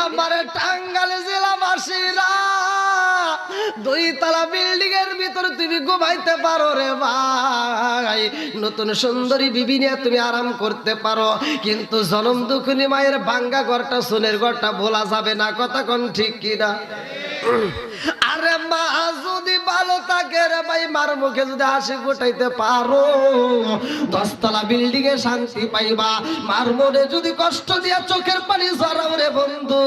আমার টাঙ্গাইল জেলাবাসীরা, 2 তলা বিল্ডিং এর ভিতরে তুমি ঘুমাইতে পারো রে ভাই, নতুন সুন্দরী বিবি নিয়ে তুমি আরাম করতে পারো, কিন্তু জনম দুঃখিনী মায়ের ভাঙ্গা ঘরটা, সোনের ঘরটা ভোলা যাবে না। কথা কোন ঠিক কিনা? আরে মা যদি ভালো থাকে রে ভাই, মার মুখে যদি হাসি ফুটাইতে পারো, 10 তলা বিল্ডিং এ শান্তি পাইবা। মার মনে যদি কষ্ট দিয়া চোখের পানি ঝরাও রে বন্ধু,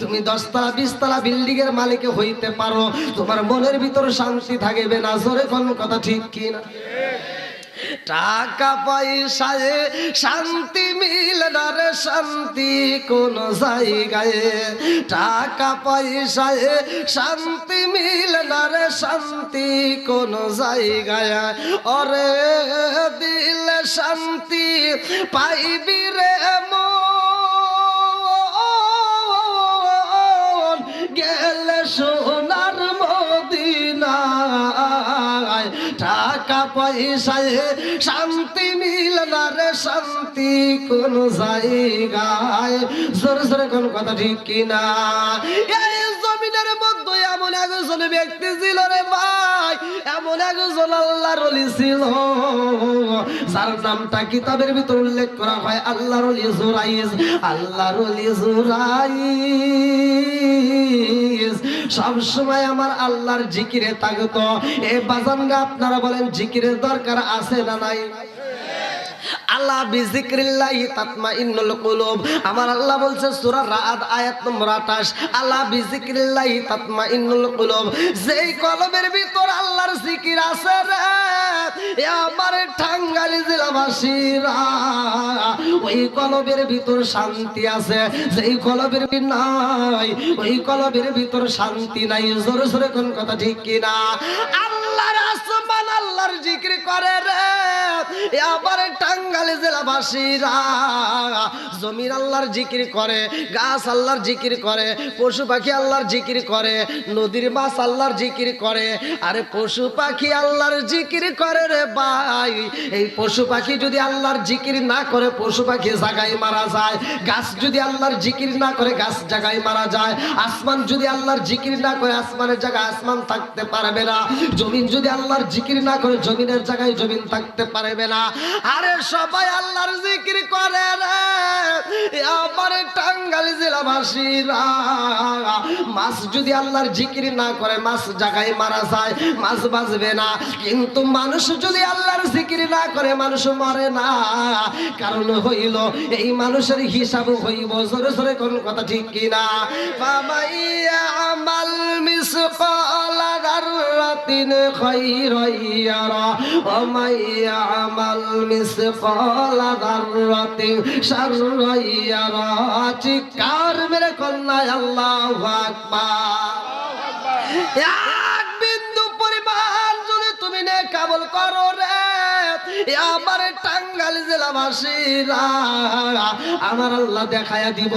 তুমি 10 তলা 20 তলা বিল্ডিং এর মালিক হইতে পারো, তোমার মনের ভিতর শান্তি থাকবে না। জোরে কোন কথা ঠিক কিনা? টাকা পয়সায় শান্তি মিলে না রে, শান্তি কোন জায়গায়। টাকা পয়সায় শান্তি মিলে না রে, শান্তি কোন জায়গায়। ওরে দিলে শান্তি পাইবি রে মন, গেলে সোনার মদিনায়। টাকা পয়সায় শান্তি মিলে না রে, শান্তি কোন জায়গায়। জোরে জোরে কোন কথা ঠিক কিনা? এই জমিনের মধ্যে এমন একজন ব্যক্তি ছিল রে ভাই, এমন একজন আল্লাহর ওলি ছিল, যার নামটা কিতাবের ভিতর উল্লেখ করা হয় আল্লাহর ওলি জুরাইজ। আল্লাহর ওলি জুরাইজ সব সময় আমার আল্লাহর জিকিরে থাকতো। এই বাজানরা আপনারা বলেন জিকিরের দরকার আছে না নাই? আল্লাহ বিজিক্রিল্লাহি তাতমাইন্নুল কুলুব। আমার আল্লাহ বলছে সূরা রাদ আয়াত নম্বর 28, আল্লাহ বিজিক্রিল্লাহি তাতমাইন্নুল কুলুব। যেই কলবের ভিতর আল্লাহর জিকির আছে রে, আমার টাঙ্গাইল জেলাবাসীরা, ওই কলবের ভিতর শান্তি আছে। যেই কলবের নাই, ওই কলবের ভিতর শান্তি নাই। জোরে জোরে কোন কথা ঠিক কিনা? আল্লাহর আসমান আল্লাহর জিকির করে রে, আবার টাঙ্গাইল জেলাবাসীরা জমির আল্লাহর জিকির করে, গাছ আল্লাহর জিকির করে, পশু পাখি আল্লাহর জিকির করে, নদীর মাছ আল্লাহর জিকির করে। আরে পশু পাখি আল্লাহর জিকির করে রে ভাই, এই পশু পাখি যদি আল্লাহর জিকির না করে পশু পাখি জায়গায় মারা যায়। গাছ যদি আল্লাহর জিকির না করে গাছ জায়গায় মারা যায়। আসমান যদি আল্লাহর জিকির না করে আসমানের জায়গায় আসমান থাকতে পারবে না। জমিন যদি আল্লাহর জিকির না করে জমিনের জায়গায় জমিন থাকতে পারবে না। আরে সবাই আল্লাহর জিকির করে রে, আমার টাঙ্গাইল জেলাবাসীরা। মাছ যদি আল্লাহর জিকির না করে মাছ জায়গায় মারা যায়, মাছ বাঁচবে না। কিন্তু মানুষ যদি আল্লাহর জিকির না করে মানুষ মরে না। কারণ হইল এই মানুষের হিসাব হইব। জোরে জোরে কোন কথা ঠিক কিনা? ফামাইয়া আমাল মিসকালা যাররাতিন খায়রান ইয়ারা ওয়া মাইয়া আমাল মিসকালা যাররাতিন শাররান ইয়ারা। চিৎকার মেরে কন্যা আল্লাহু আকবার। এক বিন্দু পরিমাণ যদি তুমি নেক আমল করো রে, আমার টাঙ্গাইল জেলাবাসীরা, আমার আল্লাহ দেখায়া দিব।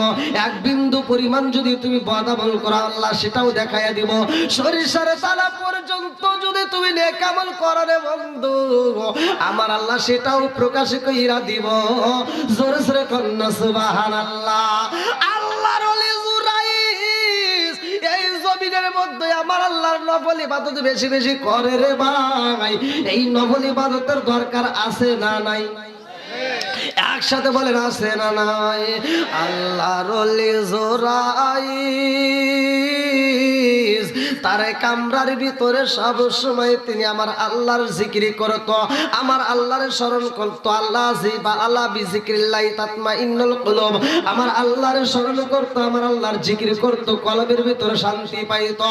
এক বিন্দু পরিমাণ যদি তুমি বদ আমল করো আল্লাহ সেটাও দেখায়া দিব। সরিষার দানা পর্যন্ত যদি তুমি নেক আমল করো রে বন্ধু, আমার আল্লাহ সেটাও প্রকাশ কইরা দিব। জোরে জোরে কন্যা সুবহানাল্লাহ। আল্লাহর ওলি জুরাইজ এই জমিনের মধ্যে আমার আল্লাহর নফল ইবাদত বেশি বেশি করে রে ভাই। এই নফল ইবাদতের দরকার আছে না নাই? একসাথে বলেন আছে না নাই? আল্লাহর ওলি জুরাইজ তার কামরার ভিতরে সব সময় তিনি আমার আল্লাহর জিকির করতো, আমার আল্লাহর স্মরণ করতো। আল্লাহ জিবা আল্লাহ বিজিক্রিল্লাহি তাতমাইন্নুল কুলুব। আমার আল্লাহর স্মরণ করতো, আমার আল্লাহর জিকির করতো, কলবের ভিতরে শান্তি পাইতো।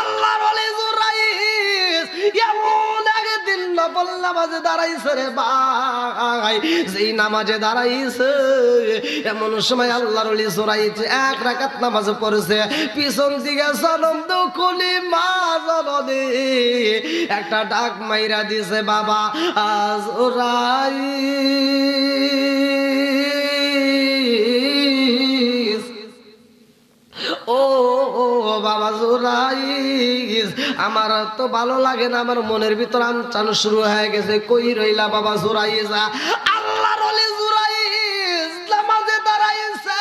আল্লাহর ওলি জুরাইজ এমন একদিন নফল নামাজে দাঁড়াইছে রে ভাই। যেই নামাজে দাঁড়াইছে এমন সময় আল্লাহর ওলি জুরাইজ 1 রাকাত নামাজ পড়ছে। পিছন দিকে জনম দুঃখিনী মা জননী একটা ডাক মাইরা দিছে, বাবা জুরাইজ, ও বাবা জুরাইজ, আমার তো ভালো লাগে না, আমার মনের ভিতর আনচান শুরু হয়ে গেছে। কই রইলা বাবা জুরাইজ? আল্লাহর ওলি জুরাইজ নামাজে দাঁড়াইছে,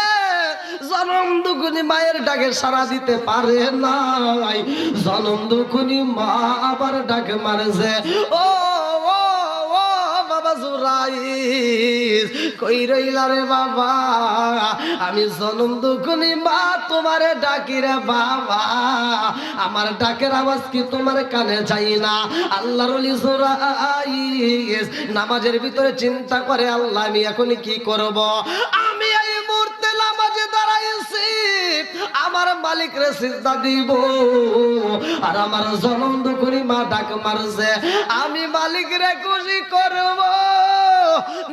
জনম দুঃখিনী মায়ের ডাকে সাড়া দিতে পারে নাই, জনম দুঃখিনী মা আবার ডাকে মারেছে, ও বাবা জুরাইস কই রইলা রে বাবা, আমি জনম দুঃখিনী মা তোমারে ডাকি রে বাবা, আমার ডাকের আওয়াজ কি তোমার কানে যাই না? আল্লাহর ওলি জুরাইস নামাজের ভিতরে চিন্তা করে, আল্লাহ আমি এখন কি করব? আমি এই মুহূর্তে নামাজে দাঁড়াইছি, আমার মালিক রে সিজদা দিব, আর আমার জনম দুঃখিনী মা ডাক মারছে, আমি মালিক রে খুশি করব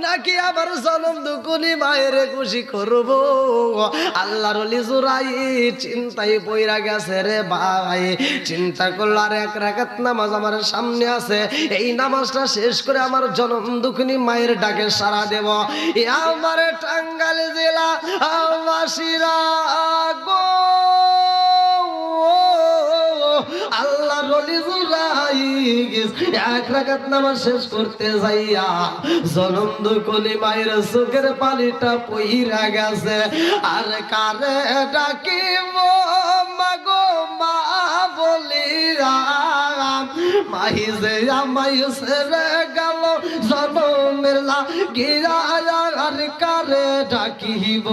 নাকি আমার জনম দুঃখিনী মায়ের খুশি করব? আল্লাহর ওলি জুরাইস চিন্তায় পইরা গেছে রে ভাই। চিন্তা করলো আর এক রাকাত নামাজ আমার সামনে আছে, এই নামাজটা শেষ করে আমার জনম দুঃখিনী মায়ের ডাকে সাড়া দেব। আমার টাঙ্গাইল জেলা বাসীরা গো, আল্লাহর ওলি জুরাইস এক রাকাত নামাজ শেষ করতে যাইয়া জনম দুঃখিনী মায়ের চোখের পানিটা পইরা গেছে। আর কারে ডাকিব মাগো মা বলিয়া, মাহি যে আমায় ছেড়ে গেল জনমের লাগিয়া, আর কারে ডাকিব,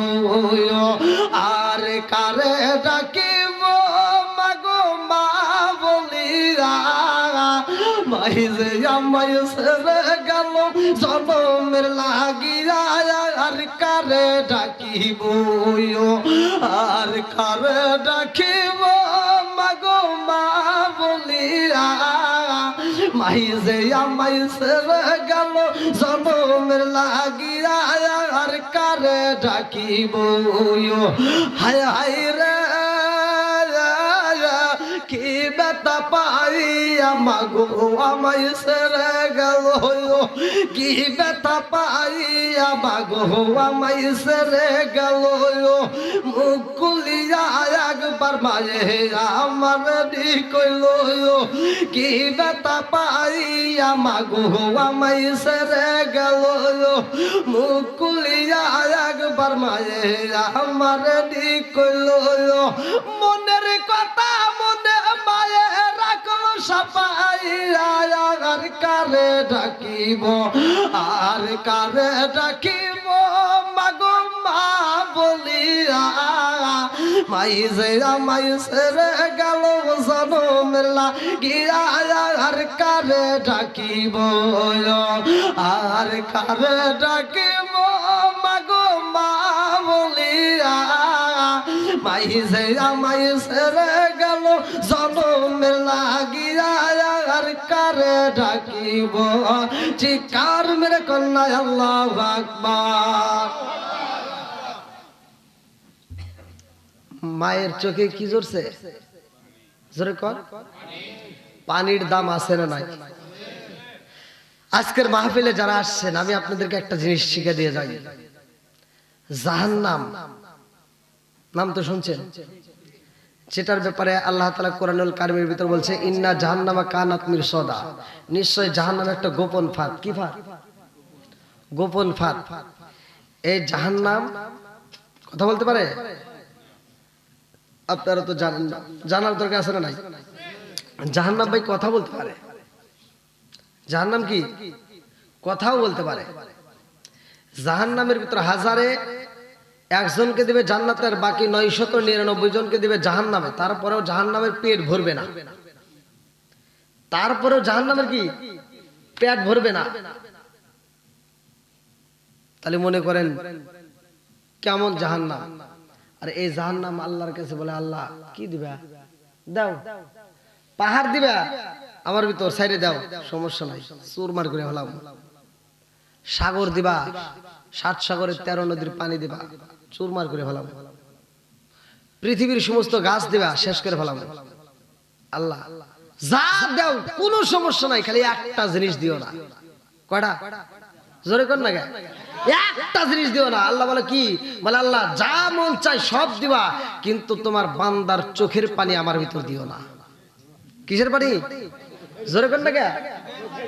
আর কারে ডাকিব মাগো মা বলিয়া, মাহি যে আমায় ছেড়ে গেল জনমের লাগিয়া, আর কারে ডাকিব, আর কারে ডাকিব মাগো মা বলিয়া, মাহি যে আমায় ছেড়ে গেল জনমের লাগিয়া, আর কারে ডাকিব, হায় হায় রে কি ব্যথা পাইয়া মাগো আমায় ছেড়ে গেল, কি ব্যথা পাইয়া মাগো আমায় ছেড়ে গেল, মুখ খুলিয়া একবার মায়ে আমার কইল, কি ব্যথা পাইয়া মাগো আমায় ছেড়ে গেল, মুখ খুলিয়া একবার মায়ে আমার কইল, মনের কথা মনে মায়ে রাখল সাপাইয়া, আর কারে ডাকিব, আর কারে ডাকিব মাগো মা বলিয়া, মাই যে আমায় ছেড়ে গেল জনমের লাগিয়া, আর কারে ডাকিব, আর কারে ডাকিব মাগো মা বলিয়া, মাই যে আমায় ছেড়ে গেল জনমের লাগিয়া, আর কারে ডাকিব, চিৎকার মেরে কন্যা আল্লাহু আকবার। মায়ের চোখে কি জোরছে? জোরে কর, পানির দাম আছে না নাই? আজকের মাহফিলে যারা আসছেন আমি আপনাদেরকে একটা জিনিস শিখে দিয়ে যাই। জাহান্নাম নাম তো শুনছেন, যেটার ব্যাপারে আল্লাহ তাআলা কোরআনুল কারীমের ভিতর বলছে ইন্না জাহান্নামা কানাত মিরসাদা, নিশ্চয় জাহান্নাম একটা গোপন ফাঁদ। কি ফাঁদ? গোপন ফাঁদ। এই জাহান্নাম কথা বলতে পারে? আপনারা তো জানেন না, জানার দরকার আছে না নাই? জাহান্নাম ভাই কথা বলতে পারে। জাহান্নাম কি কথাও বলতে পারে। জাহান্নামের ভিতর হাজারে একজনকে দিবে জান্নাতের, বাকি 999 জনকে দিবে জাহান্নামে, তারপরেও জাহান্নামের পেট ভরবে না। তারপরেও জাহান্নামের কি পেট ভরবে না। তাহলে মনে করেন কেমন জাহান্নাম। আর এই জাহান্নাম আল্লাহর কাছে বলে, আল্লাহ কি দিবা? দাও, পাহাড় দিবা আমার ভিতর সাইডে দাও, সমস্যা নাই, চুরমার করে হলাম। সাগর দিবা, 7 সাগরের 13 নদীর পানি দিবা, চুরমার করে ফেলাম। পৃথিবীর সমস্ত গাছ দিবা, শেষ করে ফেলাম। আল্লাহ যা দাও কোনো সমস্যা নাই, খালি একটা জিনিস দিও না। কয়টা? জোরে কর না, একটা জিনিস দিও না। আল্লাহ বলে কি? বলে আল্লাহ যা মন চাই সব দিবা, কিন্তু তোমার বান্দার চোখের পানি আমার ভিতর দিও না। কিসের পানি? জোরে কর না,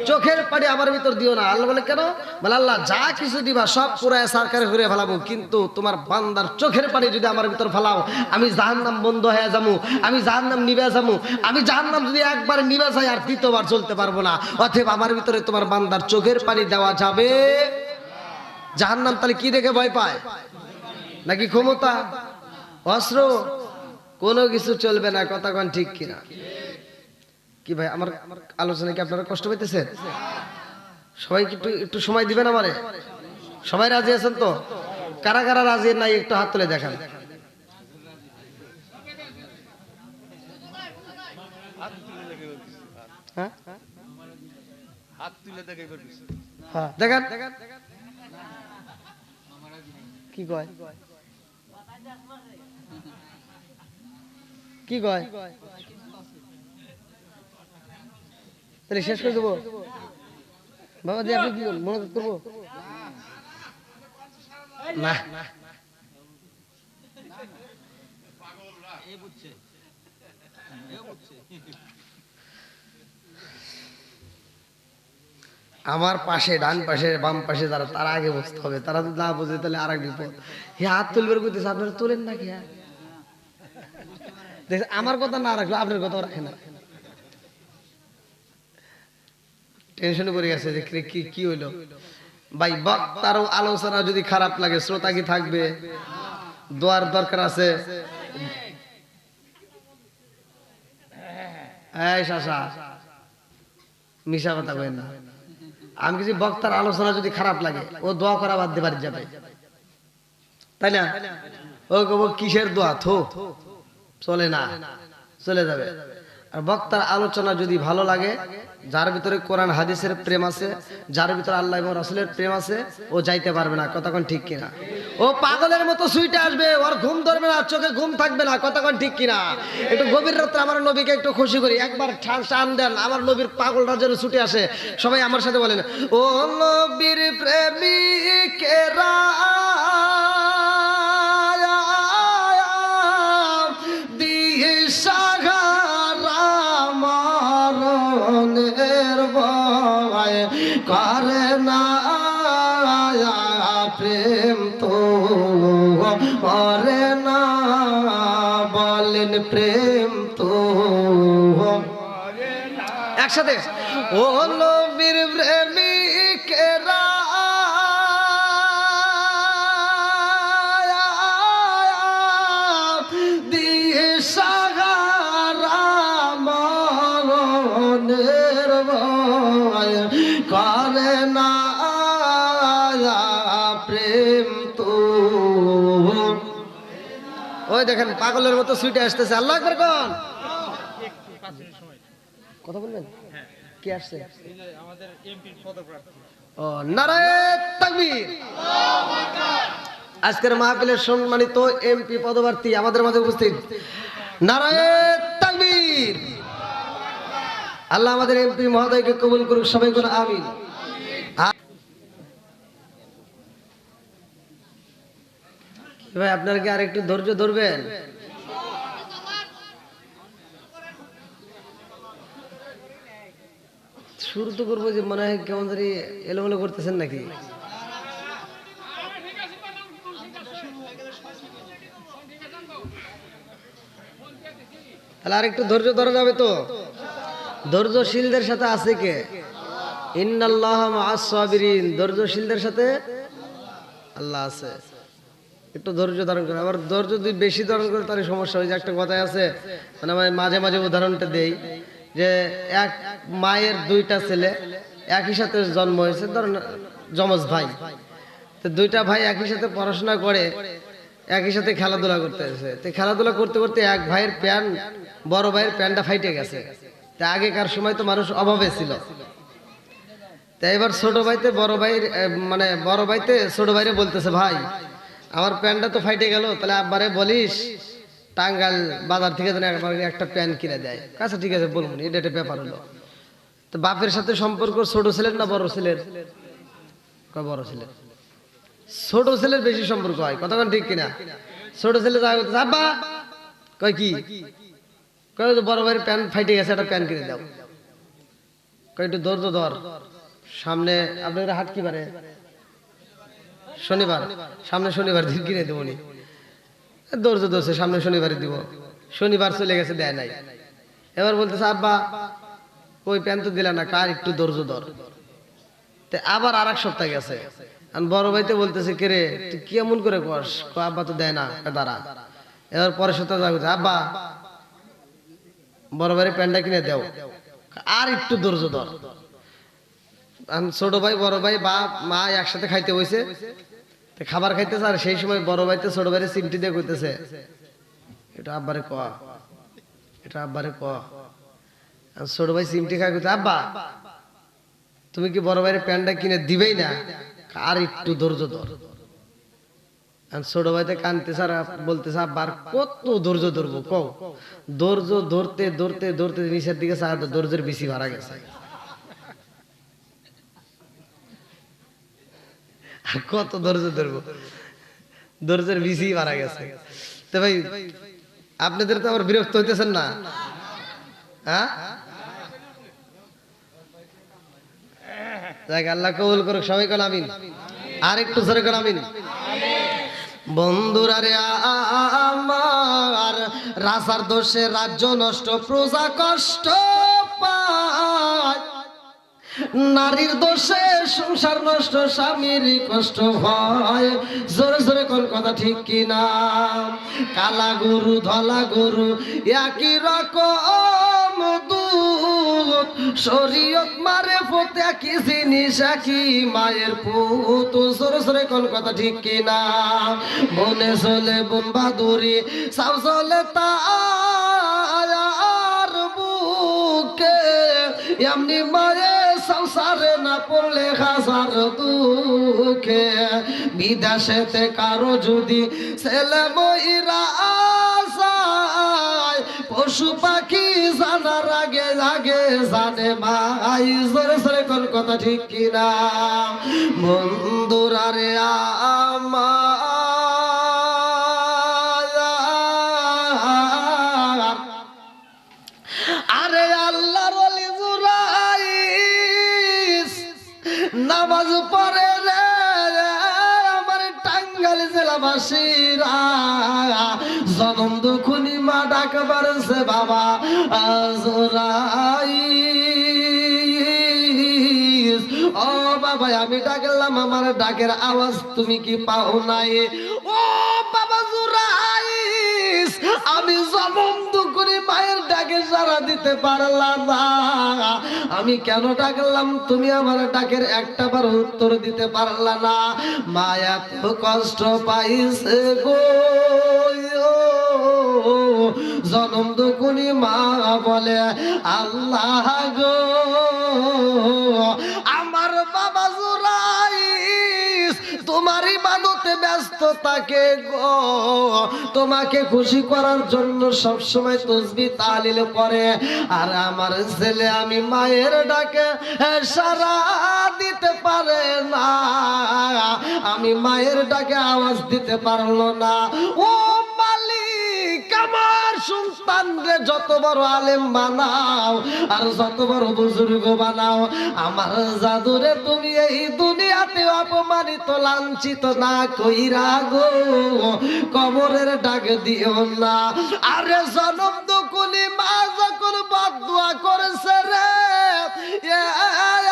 চোখের পানি আমার ভিতর দিও না। আল্লাহ বলে কেন? বলে আল্লাহ যা কিছু দিবা সব পুরায় সরকারে ঘুরে ফেলাবো, কিন্তু তোমার বান্দার চোখের পানি যদি আমার ভিতর ফেলাও আমি জাহান্নাম বন্ধ হয়ে যাবো, আমি জাহান্নাম নিভে যাবো। আমি জাহান্নাম যদি একবার নিভে যাই আর দ্বিতীয়বার চলতে পারবো না। অতএব আমার ভিতরে তোমার বান্দার চোখের পানি দেওয়া যাবে। জাহান্নাম তাহলে কি দেখে ভয় পায়? নাকি ক্ষমতা, অস্ত্র? কোনো কিছু চলবে না। কথা কোন ঠিক কিনা? কি ভাই আমার আলোচনা কি আপনারা কষ্ট পাইতেছেন? সবাই একটু একটু সময় দিবেন আমারে। সবাই রাজি আছেন তো? কারা কারা রাজি নাই একটু হাত তুলে দেখান। হ্যাঁ হাত তুলে দেখান। কি কয় কি কয়? তাহলে শেষ করে দেবো বাবা জি, আপনি কি মনোযোগ করবো না? আমার পাশে, ডান পাশে, বাম পাশে যারা, তারা আগে বসতে হবে। তারা যদি না বোঝে তাহলে আর এক বিপদ। হাত তুলবের করতেছে, আপনারা তোলেন নাকি? আমার কথা না রাখলো আপনার কথা রাখে না। টেনশনে পড়ে গেছে যে কি হইলো। ভাই বক্তার আলোচনা যদি খারাপ লাগে শ্রোতা কি থাকবে? দোয়ার দরকার আছে। এই শাসা মিশা কথা কই না। আমি কিছু বক্তার আলোচনা যদি খারাপ লাগে ও দোয়া করা বাদ দিয়ে বাড়ি যাবে, তাই না? ও কিসের দোয়া? থো চলে না, চলে যাবে। আর বক্তার আলোচনা যদি ভালো লাগে, যার ভিতরে কোরআন হাদিসের প্রেম আছে, যার ভিতরে আল্লাহ এবং রাসূলের প্রেম আছে, ও যাইতে পারবে না। কথা কোন ঠিক কিনা? ও পাগলের মতো সুইটে আসবে, ওর ঘুম ধরবে না, চোখে ঘুম থাকবে না। কথা কোন ঠিক কিনা? একটু গভীর রাত্রে আমার নবীকে একটু খুশি করি, একবার টান দেন, আমার নবীর পাগলটা যেন ছুটে আসে। সবাই আমার সাথে বলেন, ও নবীর প্রেমিকেরা করে না প্রেম তো করে না, বলেন প্রেম তো একসাথে। ও নবীর প্রেমিকেরা দিয়ে সাহারা মরণের ভয় করে না প্রেম তো। ওই দেখেন পাগলের মতো সুইটে আসতেছে। আল্লাহ আকবার কোন? কথা বলবেন? কি আসছে? আমাদের এমপির পদপ্রার্থী। ও নারায়ে তাকবীর। আজকের মাহফিলের সম্মানিত এমপি পদপ্রার্থী আমাদের মাঝে উপস্থিত। নারায়ে তাকবীর। আল্লাহ আমাদের এমপি মহোদয়কে কবুল করুক। সবাই বলুন আমিন। ভাই আপনারা কি আর একটু ধৈর্য ধরবেন? শুরু তো করবো যে মনে হয় কেমন ধরে এলোমেলো করতেছেন নাকি? তাহলে আর একটু ধৈর্য ধরা যাবে তো? ধৈর্যশীলদের সাথে আছে কে? ইন্নাল্লাহা মাআস সাবিরিন। ধৈর্যশীলদের সাথে আল্লাহ আছে। একটু ধৈর্য ধারণ করে। আবার ধৈর্য যদি বেশি ধারণ করে তাহলে সমস্যা হয়। যে একটা কথাই আছে, মানে আমি মাঝে মাঝে উদাহরণটা দেই যে এক মায়ের দুইটা ছেলে একই সাথে জন্ম হয়েছে, ধরেন যমজ ভাই। তো দুইটা ভাই একই সাথে পড়াশোনা করে, একই সাথে খেলাধুলা করতেছে। তো খেলাধুলা করতে করতে এক ভাইয়ের প্যান্ট, বড় ভাইয়ের প্যান্টটা ফাইটে গেছে। তা আগেকার সময় তো মানুষ অভাবে ছিল। তা এবার ছোট ভাইতে বড় ভাইয়ের মানে বড় ভাইতে ছোট ভাইরে বলতেছে, ভাই আমার প্যান্টটা তো ফাইটে গেল, তাহলে আব্বারে বলিস টাঙ্গাইল বাজার থেকে যেন একটা প্যান্ট কিনে দেয়। আচ্ছা ঠিক আছে বলুন, এটা একটা ব্যাপার হলো। তো বাপের সাথে সম্পর্ক ছোট ছেলের না বড় ছেলের? বড় ছেলের। ছোট ছেলের বেশি সম্পর্ক হয়। কথা ঠিক কিনা? ছোট ছেলে যা বলতেছে, আব্বা কয় কি? কয় বড় ভাইয়ের প্যান্ট ফাইটে গেছে, একটা প্যান্ট কিনে দাও। একটু ধৈর্য ধর, সামনে আপনার হাট কি বারে? শনিবার, সামনে শনিবার দিন কিনে দেবো নি। ধৈর্য ধরছে, সামনে শনিবারে দিব। শনিবার চলে গেছে, দেয় নাই। এবার বলতেছে আব্বা ওই প্যান্ট তো দিলা না, কার একটু ধৈর্য ধর। আবার আর এক সপ্তাহ গেছে, বড় ভাইতে বলতেছে কে রে তুই কি এমন করে কস? আব্বা তো দেয় না, দাঁড়া। এবার পরের সপ্তাহ যাবে, আব্বা বড় ভাইয়ের প্যান্টটা কিনে দেও, আর একটু ধৈর্য ধর। ছোট ভাই বড় ভাই বাপ মা একসাথে খাইতে বসে, খাবার খাইতেছে, আর সেই সময় বড় ভাইতে ছোট ভাইয়ের চিমটি দিয়ে কইতেছে এটা আব্বারে ক, এটা আব্বারে ক। ছোট ভাই চিমটি খাই কইতে আব্বা তুমি কি বড় ভাইয়ের প্যান্টটা কিনে দিবেই না, আর একটু ধৈর্য ধর। ছোট ভাইতে কানতেছে আর বলতেছে আব্বার কত ধৈর্য ধরবো কও। ধৈর্য ধরতে ধরতে ধরতে নিচের দিকে ধৈর্যের বেশি ভাড়া গেছে। আর কত ধৈর্য ধরবো, ধৈর্যের বেশি ভাড়া গেছে। তো ভাই আপনাদের তো আবার বিরক্ত হইতেছেন না? হ্যাঁ, আল্লাহ কবুল করুক। সবাই কোন আমিন, আর একটু জোরে কোন আমিন। বন্ধুরা রে আমার, রাজার দোষে রাজ্য নষ্ট, প্রজা কষ্ট পায়। নারীর দোষে সংসার নষ্ট, স্বামীর কষ্ট হয়। জোরে জোরে কোন কথা ঠিক কিনা? কালা গরু ধলা গরু একই রকম দুধ, শরীয়ত মারে ফতে একই জিনিস, একই মায়ের পুত। জোরে জোরে কোন কথা ঠিক কিনা? বনে চলে বোন বাদুরি, সাউ চলে তার বুকে, এমনি মায়ে সংসারে না পড়লে হাজার দুঃখে। বিদেশেতে কারো যদি ছেলে মইরা যায়, পশু পাখি জানার আগে আগে জানে মাই। জোরে জোরে কোন কথা ঠিক কিনা? বন্ধুরা রে আমার, আরে আল্লাহর ওলি জুরাইস নামাজ পড়ে রে আমার টাঙ্গাইল জেলাবাসীরা। জনম দুখুনি মা ডাক বাড়ছে বাবা জুরাইস। ও বাবা আমি ডাকলাম, আমার ডাকের আওয়াজ তুমি কি পাও নাই? ও বাবা জুরাইস, আমি জনম দুখুনি মায়ের ডাকে সাড়া দিতে পারলাম না। আমি কেন ডাকলাম, তুমি আমার ডাকের একটা বার উত্তর দিতে পারলা না। মায়া তো কষ্ট পাইছে গো, জনম দুখুনি মা বলে আল্লাহ গো। আমার বাবা জুরাইস তোমার ইবাদতে ব্যস্ত থাকে গো, তোমাকে খুশি করার জন্য সব সময় তাসবিহ তাহলিল করে। আর আমার ছেলে আমি মায়ের ডাকে সাড়া দিতে পারে না, আমি মায়ের ডাকে আওয়াজ দিতে পারলো না। ও মালিক, আমার সন্তান রে যত বড় আলেম বানাও আর যত বড় বুজুর্গ বানাও, আমার জাদুরে তুমি এই দুনিয়াতে অপমানিত লাঞ্ছিত না কইরা গো কবরের ডাক দিও না। আরে জনম দুকুনি মা যখন বদদুয়া করেছে রে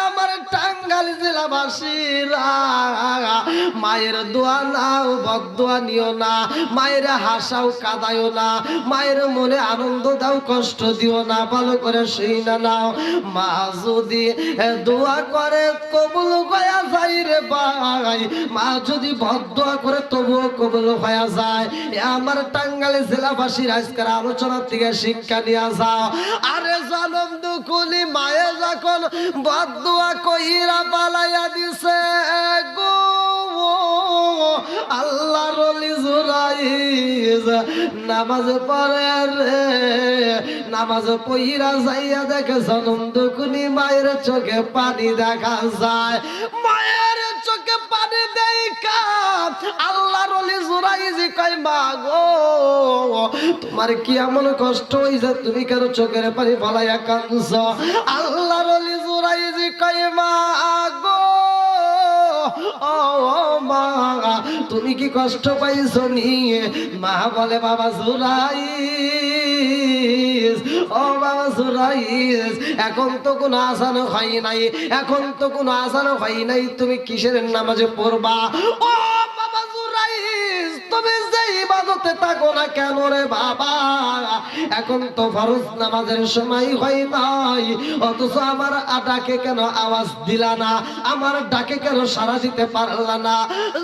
আমার টাঙ্গাইল জেলাবাসীরা, মায়ের দোয়া নাও বদদুয়া নিও না, মায়ের হাসাও কাঁদায়ও না, মায়ের মনে আনন্দ দাও কষ্ট দিও না। ভালো করে শুই না নাও, মা যদি দোয়া করে কবুল হয়ে যায় রে ভাই, মা যদি বদদুয়া করে তবুও কবুল হয়ে যায়। আমার টাঙ্গাইল জেলাবাসীর আজকের আলোচনার থেকে শিক্ষা নিয়ে যাও। আরে জনম দুকুনি মায়ে যখন বদদুয়া কইরা পালাইয়া দিছে গো, আল্লাহর ওলি জুরাইস নামাজ পড়ে রে, নামাজ পইরা যাইয়া দেখে জনম দুকুনি মায়ের চোখে পানি দেখা যায়। মায়ের চোখে পানি দেখা আল্লাহর ওলি জুরাইস কয় মা গো তোমার কি এমন কষ্ট হইছে, তুমি কেন চোখের পানি ফলাইয়া কাঁদছ? আল্লাহর ওলি জুরাইজি কয় মা গো ও মা তুমি কি কষ্ট পাইছো নিয়ে? মা বলে বাবা জুরাইজ, ও বাবা জুরাইজ, এখন তো কোনো আজান হয় নাই, এখন তো কোনো আজান হয় নাই, তুমি কিসের নামাজে পড়বা? ও বাবা জুরাইজ, তুমি যে ইবাদতে থাকো না কেন রে বাবা, এখন তো ফরজ নামাজের সময় হয় নাই, অথচ আমার ডাকে কেন আওয়াজ দিলা না, আমার ডাকে কেন সাড়া দিতে পারলা না?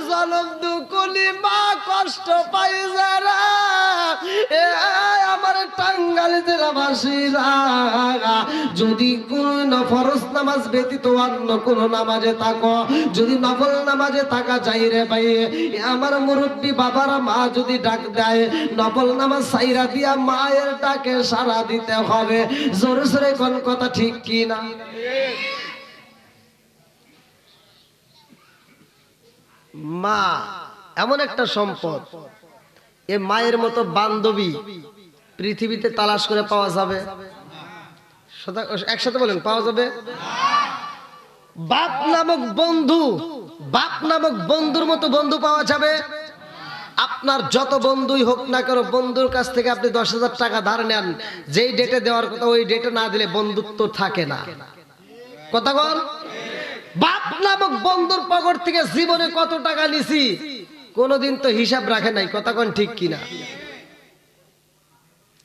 জনম দুকুলি মা কষ্ট পাই যারা এ আমার টাঙ্গাইল জেলাবাসীরা, যদি কোন ফরজ নামাজ ব্যতীত অন্য কোন নামাজে থাকো, যদি নফল নামাজে থাকা যায় রে ভাই, আমার মুরব্বী বাবারা মা যদি ডাক দেয়, নফল নামাজ সাইরা দিয়া মায়ের ডাকে সাড়া দিতে হবে। জোরে জোরে কোন কথা ঠিক কি না? মা এমন একটা সম্পদ, এ মায়ের মতো বান্ধবী পৃথিবীতে তালাশ করে পাওয়া যাবে? একসাথে বলেন, পাওয়া যাবে? বাপ নামক বন্ধু, বাপ নামক বন্ধুর মতো বন্ধু পাওয়া যাবে? আপনার যত বন্ধুই হোক না কেন, বন্ধুর কাছ থেকে আপনি 10,000 টাকা ধার নেন, যেই ডেটে দেওয়ার কথা ওই ডেটে না দিলে বন্ধুত্ব থাকে না। কথা বল। বাপ নামক বন্ধুর পকেট থেকে জীবনে কত টাকা নিছি কোনদিন তো হিসাব রাখে নাই। কথা কোন ঠিক কিনা?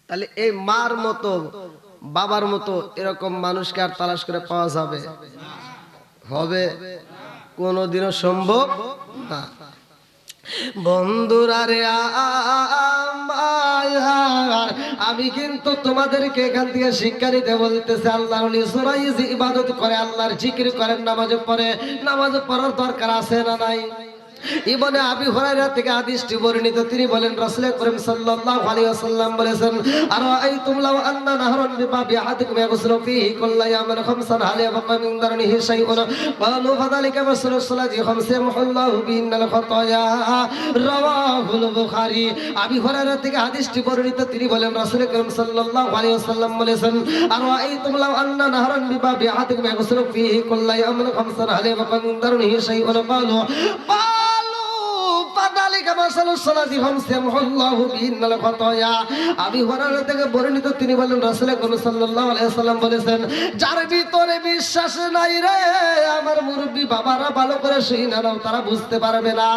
তাহলে এই মার মতো বাবার মতো এরকম মানুষকে আর তালাশ করে পাওয়া যাবে? হবে? কোনদিনও সম্ভব না। বন্ধুরা রে আমি কিন্তু তোমাদেরকে এখান থেকে শিক্ষা দিতে বলতেছি, আল্লাহর ওলি জুরাইজ ইবাদত করে, আল্লাহর জিকির করেন, নামাজে পড়ে। নামাজে পড়ার দরকার আছে না নাই? ইবনে আবি হুরায়রা থেকে হাদিসটি বর্ণিত, তিনি বলেন রাসূল করিম সাল্লাল্লাহু আলাইহি ওয়াসাল্লাম বলেছেন, আরাআইতুম লাউ আন্না নাহরান বিবাবি আহাদিকুম ইয়াগসিলু ফীহি কুল্লা ইয়াওমিন খামসান হাল ইয়াবকা মিন দারনিহি শাইউন ক্বালু ফাযালিকা রাসূলুল্লাহ সাল্লাল্লাহু আলাইহি ওয়াসাল্লাম ইয়ামহুল্লাহু বিহিল খাতায়া, রাওয়াহুল বুখারী। আবি হুরায়রা থেকে হাদিসটি বর্ণিত, তিনি বলেন রাসূল করিম সাল্লাল্লাহু আলাইহি ওয়াসাল্লাম বলেছেন, আরাআইতুম লাউ আন্না নাহরান বিবাবি আহাদিকুম ইয়াগসিলু ফীহি কুল্লা ইয়াওমিন খামসান হাল ইয়াবকা মিন দারনিহি শাইউন ক্বালু আবি হুরায়রা থেকে বর্ণিত, তিনি বলেন রাসূল সাল্লাল্লাহু আলাইহি ওয়াসাল্লাম বলেছেন, যার ভিতরে বিশ্বাস নাই রে আমার মুরব্বি বাবারা ভালো করে শুনে নাও, তারা বুঝতে পারবে না।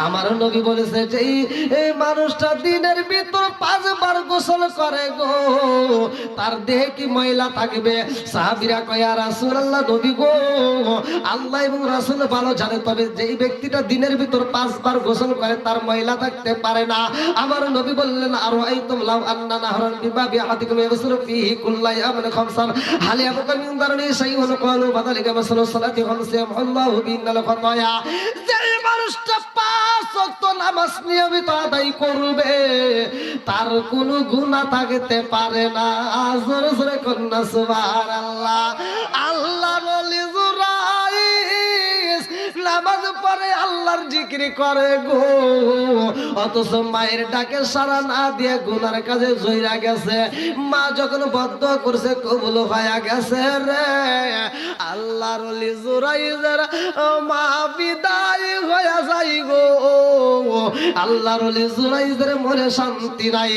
আমার নবী বলেছে যে এই মানুষটা দিনের ভিতর 5 বার গোসল করে গো, তার দেহে কি ময়লা থাকবে? সাহাবীরা কয় ইয়া রাসূলুল্লাহ, নবী গো আল্লাহ এবং রাসূল ভালো জানে, তবে যেই ব্যক্তিটা দিনের ভিতর 5 বার গোসল করে তার ময়লা থাকতে পারে না। আমার নবী বললেন, আরাআইতুম লাউ আন্না নাহরান বিবাবি আহাদিকুম ইয়াগসিলু ফীহি কুল্লা ইয়াওমিন খামসান হাল ইয়াবকা মিন দারনিহি শাইউন ক্বালু ফাযালিকা মাসালু সালাতি খামসাল্লাহু বিহিল খাতায়া। যেই মানুষটা 5 ওয়াক্ত নামাজ নিয়মিত আদায় করবে তার কোনো গুনাহ থাকতে পারে না। জোরে জোরে কন্না সুবহানাল্লাহ। আল্লাহর ওলি জুরাইজ নামাজ পড়ে, আল্লাহর জিকির করে গো, অথচ মায়ের ডাকে সাড়া না দিয়ে গুনার কাজে জইরা গেছে। মা যখন বদ্ধ করছে কবুল হয়ে গেছে রে। আল্লাহর ওলি জুরাইজের মা বিদায় হয়ে যাই গো, আল্লাহর ওলি জুরাইজের মনে শান্তি নাই।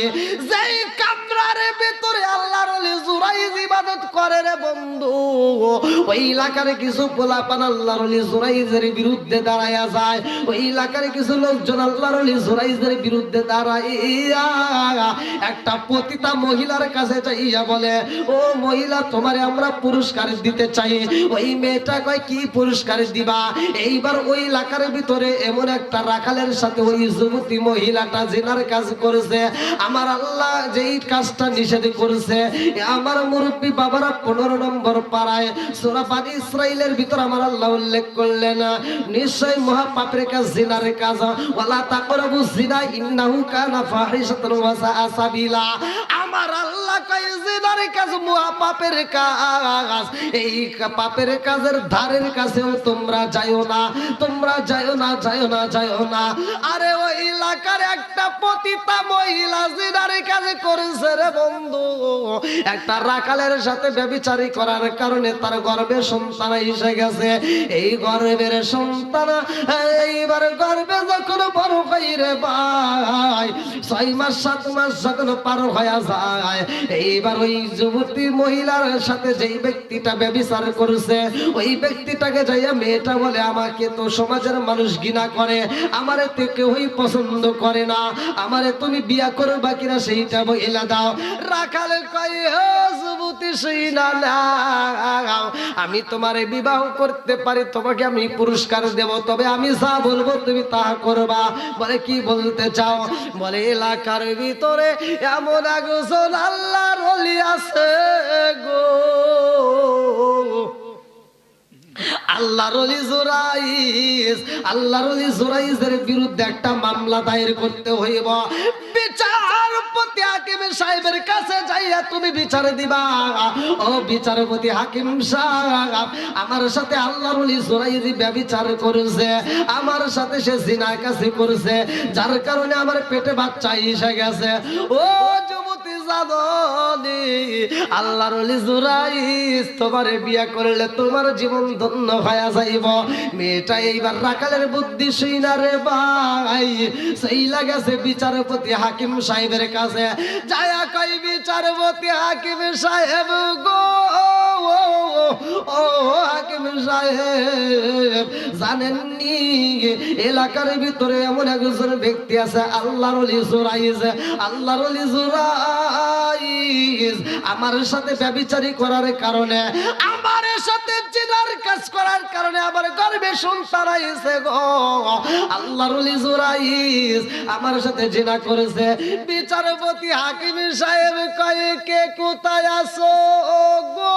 যেই কামরার ভিতরে আল্লাহর ওলি জুরাইজ ইবাদত করে রে বন্ধু, ওই এলাকার কিছু পোলাপান আল্লাহর ওলি জুরাইজের বিরুদ্ধে দাঁড়ায়া যায়। ওই এলাকার কিছু লোকজন আল্লাহর ওলি জুরাইজের বিরুদ্ধে দাঁড়াইয়া একটা পতিতা মহিলার কাছে যাইয়া বলে, ও মহিলা তোমারে আমরা পুরস্কার দিতে চাই। ওই মেয়েটা কয়, কি পুরস্কার দিবা? এইবার ওই এলাকার ভিতরে এমন একটা রাখালের সাথে ওই যুবতী মহিলাটা জিনার কাজ করেছে। আমার আল্লাহ যেই কাজটা নিষেধ করেছে, আমার মুরব্বী বাবারা 15 নম্বর পাড়ায় সূরা বনী ইসরাঈলের ভিতর আমার আল্লাহ উল্লেখ করলেন, নিশ্চয় মহাপাপের কাজ জিনার কাজ, ওয়ালা তাকরাবুজ জিনা ইন্নাহু কানা ফাহিশাতান ওয়া সাআ সাবিলা। আমার আল্লাহ কয় জিনার কাজ মুয়া পাপের কাজ, এই পাপের কাজের ধারের কাছেও তোমরা যাইও না, তোমরা যাইও না, যাইও না, যাইও না। আরে ওই এলাকার একটা পতিতা মহিলা জিনার কাজ করেছে রে বন্ধু, একটা রাখালের সাথে ব্যভিচারী করার কারণে তার গর্ভে সন্তান এসে গেছে। এই গর্ভের সন্তান এইবার গর্ভে যখন বড় হয় রে ভাই, 6 মাস 7 মাস যখন পার হয়ে যায়, এইবার ওই যুবতী মহিলার সাথে যেই ব্যক্তিটা ব্যভিচার করেছে ওই ব্যক্তিটাকে যাইয়া মেয়েটা বলে আমাকে তো সমাজের মানুষ ঘৃণা করে, আমারে তো কেউই পছন্দ করে না, আমারে তুমি বিয়া করবা কিনা সেইটা বইলা দাও। রাখালে কয় ও যুবতী সেইনা নাও, আমি তোমারে বিবাহ করতে পারি, তোমাকে আমি পুরস্কার দেব, তবে আমি যা বলবো তুমি তা করবা। বলে কি বলতে চাও? বলে এলাকার ভিতরে এমন একজন আল্লাহর ওলি আছে গো, আল্লাহর ওলি জুরাইজ, আল্লাহর ওলি জুরাইজের বিরুদ্ধে একটা মামলা দায়ের করতে হইব। বিচারপতি হাকিম সাহেবের কাছে যাইয়া তুমি বিচার দিবা, ও বিচারপতি হাকিম সাহেব, আমার সাথে আল্লাহর ওলি জুরাইজ ব্যভিচার করেছে, আমার সাথে সে জিনার কাছে করেছে, যার কারণে আমার পেটে বাচ্চা এসে গেছে। ও যুবতী জানি আল্লাহর ওলি জুরাইজ তোমারে বিয়া করলে তোমার জীবন ধন্য হয়ে যাইব। মেয়েটা এইবার রাখালের বুদ্ধি শুইনা রে ভাই সেই লাগেছে বিচারপতি হাকিম সাহেবের কাছে, যায়া কই বিচারপতি হাকিম সাহেব গো, ও হাকিম সাহেব জানেননি এলাকার ভিতরে এমন একজন ব্যক্তি আছে আল্লাহর ওলি জুরাইজ, আল্লাহর ওলি জুরাইজ আমার সাথে ব্যভিচারী করার কারণে, আমার সাথে জিনার কাজ করার কারণে আমার গর্ভে সন্তান আইছে গো। আল্লাহর ওলি জুরাইজ আমার সাথে জিনা করেছে। বিচারপতি হাকিম সাহেব কয় কে কোথায় আছো গো,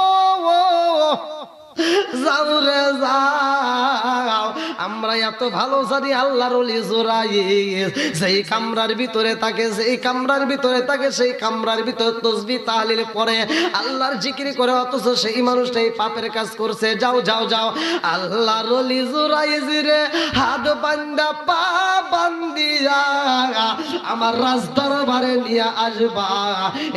যাও রে যাও, আমরা এত ভালো জানি আল্লাহর ওলি জুরাইজ সেই কামরার ভিতরে থাকে, সেই কামরার ভিতরে থাকে, সেই কামরার ভিতরে তাসবিহ তাহলিল পড়ে আল্লাহর জিকির করে, অথচ সেই মানুষটাই পাপের কাজ করছে। যাও যাও যাও, আল্লাহর ওলি জুরাইজ রে হাত বান্দা পা বান্দিয়া আমার রাজদরবারে নিয়ে আসবা।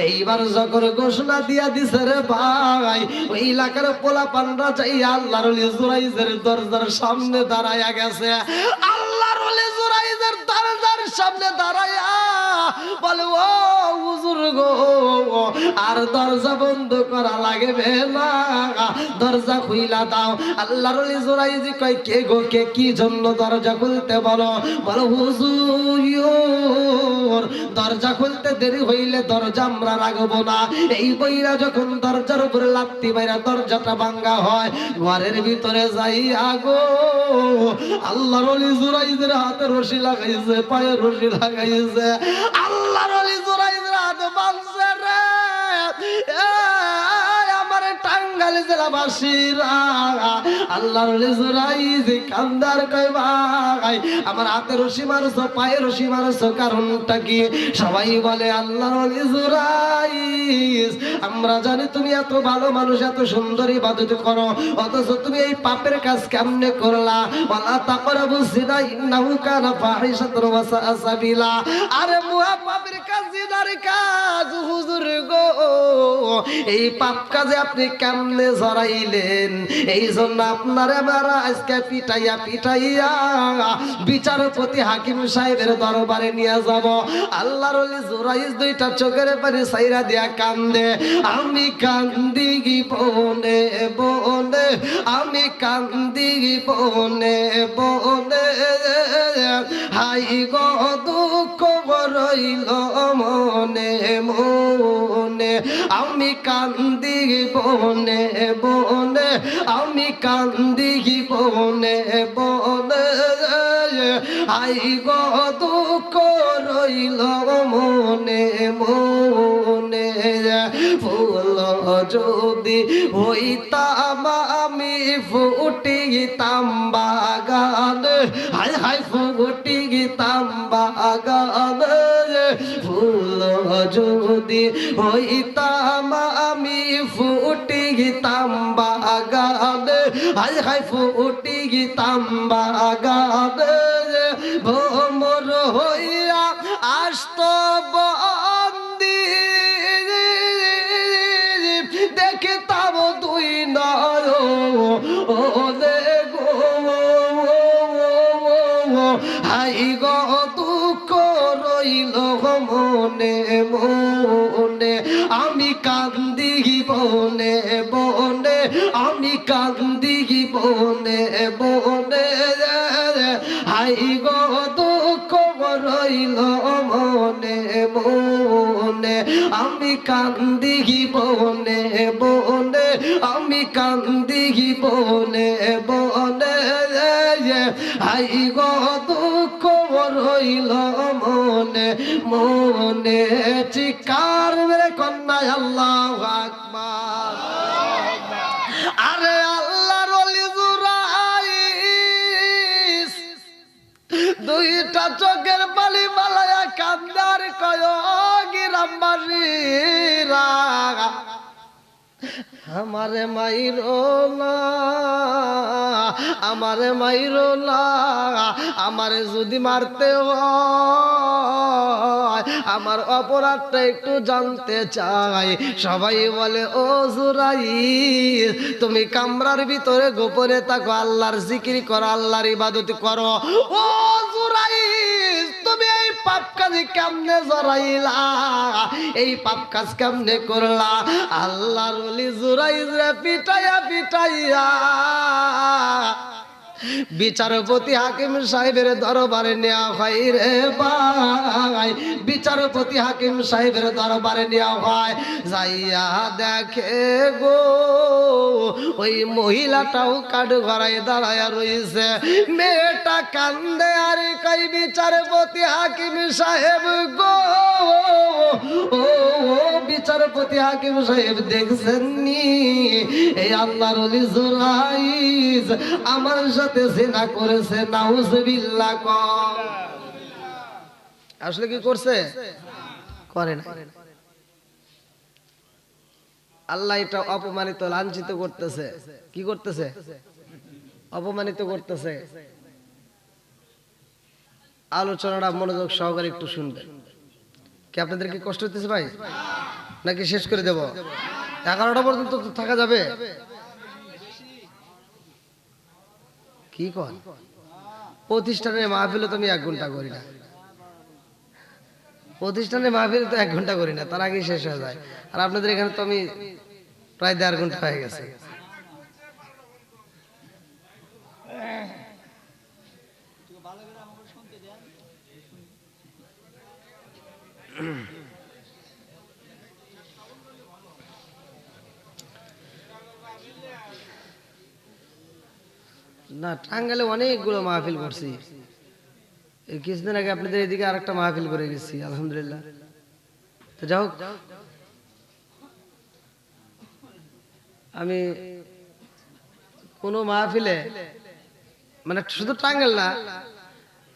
এইবার যখন ঘোষণা দিয়া দিছে রে ভাই, ওই এলাকার পোলা পান্ডা চাই আল্লাহর ওলি জুরাইজের দরজার সামনে দাঁড়ায়া গেছে। আল্লাহর ওলি জুরাইজের দরজার সামনে দাঁড়ায়া বলে ও হুজুর গো, আর দরজা বন্ধ করা লাগবে না, দরজা খুইলা দাও। আল্লাহর ওলি জুরাইজ কয় কে গো, কে কি জন্য দরজা খুলতে বলো? বলো হুজুর দরজা খুলতে দেরি হইলে দরজা আমরা রাখবো না। এই বইরা যখন দরজার উপরে লাত্তি মাইরা দরজাটা ভাঙ্গা হয়, ঘরের ভিতরে যাই আগো আল্লাহর ওলি জুরাইজের হাতে রশি লাগাইছে, পায়ে রশি লাগাইছে, আল্লাহর ওলি জুরাইজের হাতে বাঁধছে রে। আমার টাঙ্গাইল জেলাবাসীরা আল্লাহর ওলি জুরাইজ কান্দার কয় ভাই আমার হাতে রশি মারছো, পায়ে রশি মারছো, কারণটা কি? সবাই বলে আল্লাহর ওলি জুরাইজ আমরা জানি তুমি এত ভালো মানুষ, এত সুন্দর ইবাদত করো, অথচ তুমি এই পাপের কাজ কেমনে করলা? ওয়ালা তাকরাবু জিনা ইন্নাহু কানা ফাহিশাতান ওয়া সাআ সাবিলা। আরে মুয়া পাপের কাজ, জিনার কাজ হুজুর গো, এই পাপ কাজে আপনি কেমনে জড়াইলেন? এই জন্য আপনার আমরা আজকে পিটাইয়া পিটাইয়া বিচারপতি হাকিম সাহেবের দরবারে নিয়ে যাব। আল্লাহর ওলি জুরাইজ দুইটা চোখের পানি সাইরা দিয়া কান্দে, আমি কান্দি বনে বনে, আমি কান্দি বনে বনে, হাই গো দুঃখ রইল মনে মনে, আমি কান্দি বনে বনে, আমি কান্দি বনে বনে, হাই গো দুঃখ রইল মনে মনে। ফুল যদি হইতাম আমি ফুটিতাম বাগান, হাই হাই ফুটিতাম বাগান, ফুল যদি হইতাম আমি ফুটিতাম বাগানে, হায় হায় ফুটিতাম বাগানে, ভ্রমর হইয়া আসত বন্দি, দেখিতাম দুই নয়নে গো, হাই গো দুঃখ রইল মনে মনে, আমি কান্দি বনে বনে, আমি কান্দি বনে বনে, হাই গো দুঃখ রইল মনে মনে, আমি কান্দি বনে বনে, আমি কান্দি বনে বনে, হাই গো দুঃখ রইল মনে মনে। চিৎকার মেরে কন্যা আল্লাহু আকবার। আরে আল্লাহর ওলি জুরাইস দুইটা চোখের পানি মালায়া কান্দার কয় গিরামবাসীরা, আমারে মাইরো না, আমারে মাইরো না, আমারে যদি মারতে হয় আমার অপরাধটা একটু জানতে চাই। সবাই বলে ও জুরাইস তুমি কামরার ভিতরে গোপনে থাকো, আল্লাহর জিকির করো, আল্লাহর ইবাদত করো। ও জুরাইস তুমি এই পাপ কাজে কেমনে জড়াইলা, এই পাপ কাজ কেমনে করলা? আল্লাহর ওলি জুরাইস রে পিটাইয়া পিটাইয়া বিচারপতি হাকিম সাহেবের দরবারে নেওয়া হয় রে ভাই, বিচারপতি হাকিম সাহেবের দরবারে নেওয়া হয়। যাইয়া দেখে গো ওই মহিলাটাও কাঠ গড়ায় দাঁড়ায় রইছে, মেয়েটা কান্দে আর কই বিচারপতি হাকিম সাহেব গো, ও বিচারপতি হাকিম সাহেব দেখছেন নি এই আল্লাহর ওলি জুরাইস আমার সাথে জিনা করেছে, নাউজুবিল্লাহ। কম আসলে কি করছে? করে না। আল্লাহ এটা অপমানিত লাঞ্ছিত করতেছে। কি করতেছে? অপমানিত করতেছে। আলোচনাটা মনোযোগ সহকারে একটু শুনবেন। কি আপনাদের কি কষ্ট হতেছে ভাই, নাকি শেষ করে দেব? 11টা পর্যন্ত থাকা যাবে? কি কর প্রতিষ্ঠানের মাহফিলে তো আমি 1 ঘন্টা করি না, প্রতিষ্ঠানের মাহফিলে তো 1 ঘন্টা করি না, তার আগেই শেষ হয়ে যায়। আর আপনাদের এখানে তো আমি প্রায় 1.5 ঘন্টা হয়ে গেছে। না টাঙ্গাইলে অনেকগুলো মাহফিল করছি, এই কিছুদিন আগে আপনাদের এদিকে আরেকটা মাহফিল করে গেছি আলহামদুলিল্লাহ। তো যাই হোক, আমি কোনো মাহফিলে মানে শুধু টাঙ্গাইল না,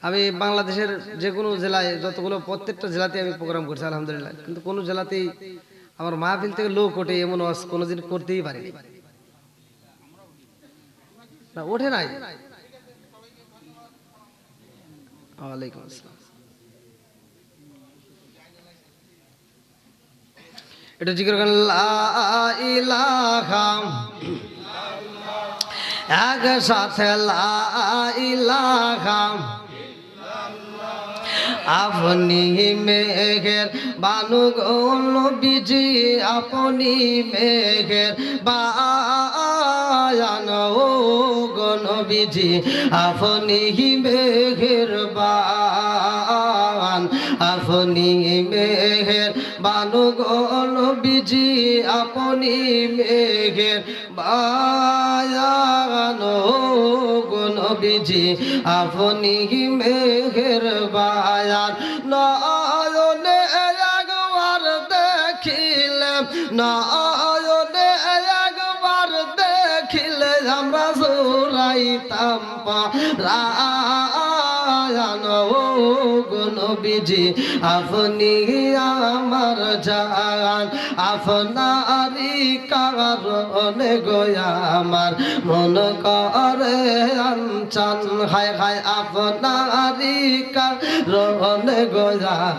আমি বাংলাদেশের যে কোনো জেলায় যতগুলো প্রত্যেকটা জেলাতে আমি প্রোগ্রাম করছি আলহামদুলিল্লাহ, কিন্তু কোনো জেলাতেই আমার মাহফিল থেকে লোক ওঠে এমন কোনোদিন করতেই পারিনি, না ওঠে নাই। ওয়ালাইকুম আসসালাম। এটা জিকির করেন লা ইলাহা, একসাথে লা ইলাহা, আপনি মেঘের বানু গো নবীজি, আপনি মেঘের বায়ান ও গো নবীজি, আপনি মেঘের বান, আপনি মেঘের বানু গো নবীজি, আপনি মেঘের বায়ান ও গো নবীজি, আপনি মেঘের বায়ান। নয়নে একবার দেখিলে, নয়নে একবার দেখিলে আমরা জোড়াইতাম পরায়ণ ও গো নবীজি আপনি আমার জান আপনারই কারণে গো আমার মন করে আনচান হায় হায় আপনারই কারণে গো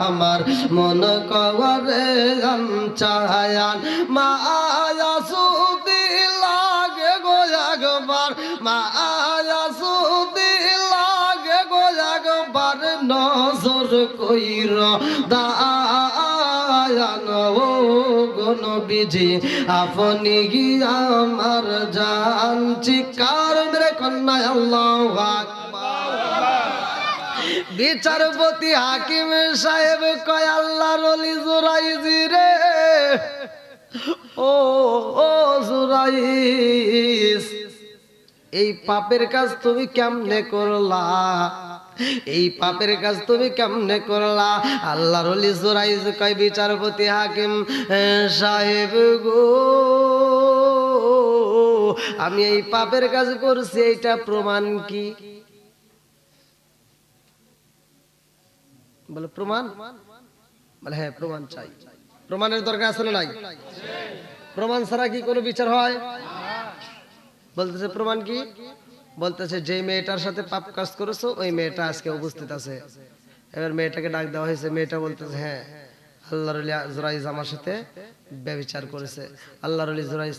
আমার মন করে আনচান মায়া সুদি লাগে গো একবার মায়া সুদি লাগে গো একবার নজর কইর দায়ান ও গো নবীজি আপনি কি আমার জান চিৎকার মেরে কন্যা আল্লাহু আকবার। বিচারপতি হাকিম সাহেব কয় আল্লাহর ওলি জুরাইজি রে ও ও জুরাইস এই পাপের কাজ তুমি কেমনে করলা এই পাপের কাজ তুমি কেমনে করলা আল্লাহর ওলি জুরাইজ কয় বিচারপতি হাকিম সাহেব গো আমি এই পাপের কাজ করছি এইটা প্রমাণ কি বলে প্রমাণ বলে হ্যাঁ প্রমাণ চাই প্রমাণের দরকার আছে না নাই প্রমাণ ছাড়া কি কোনো বিচার হয় বলতেছে প্রমাণ কি বলতেছে যে মেয়েটার সাথে পাপ কাজ করেছো ওই মেয়েটা আজকে উপস্থিত আছে এবার মেয়েটাকে ডাক দেওয়া হয়েছে মেয়েটা বলতেছে হ্যাঁ আল্লাহর ওলি জুরাইজ আমার সাথে ব্যভিচার করেছে আল্লাহর ওলি জুরাইজ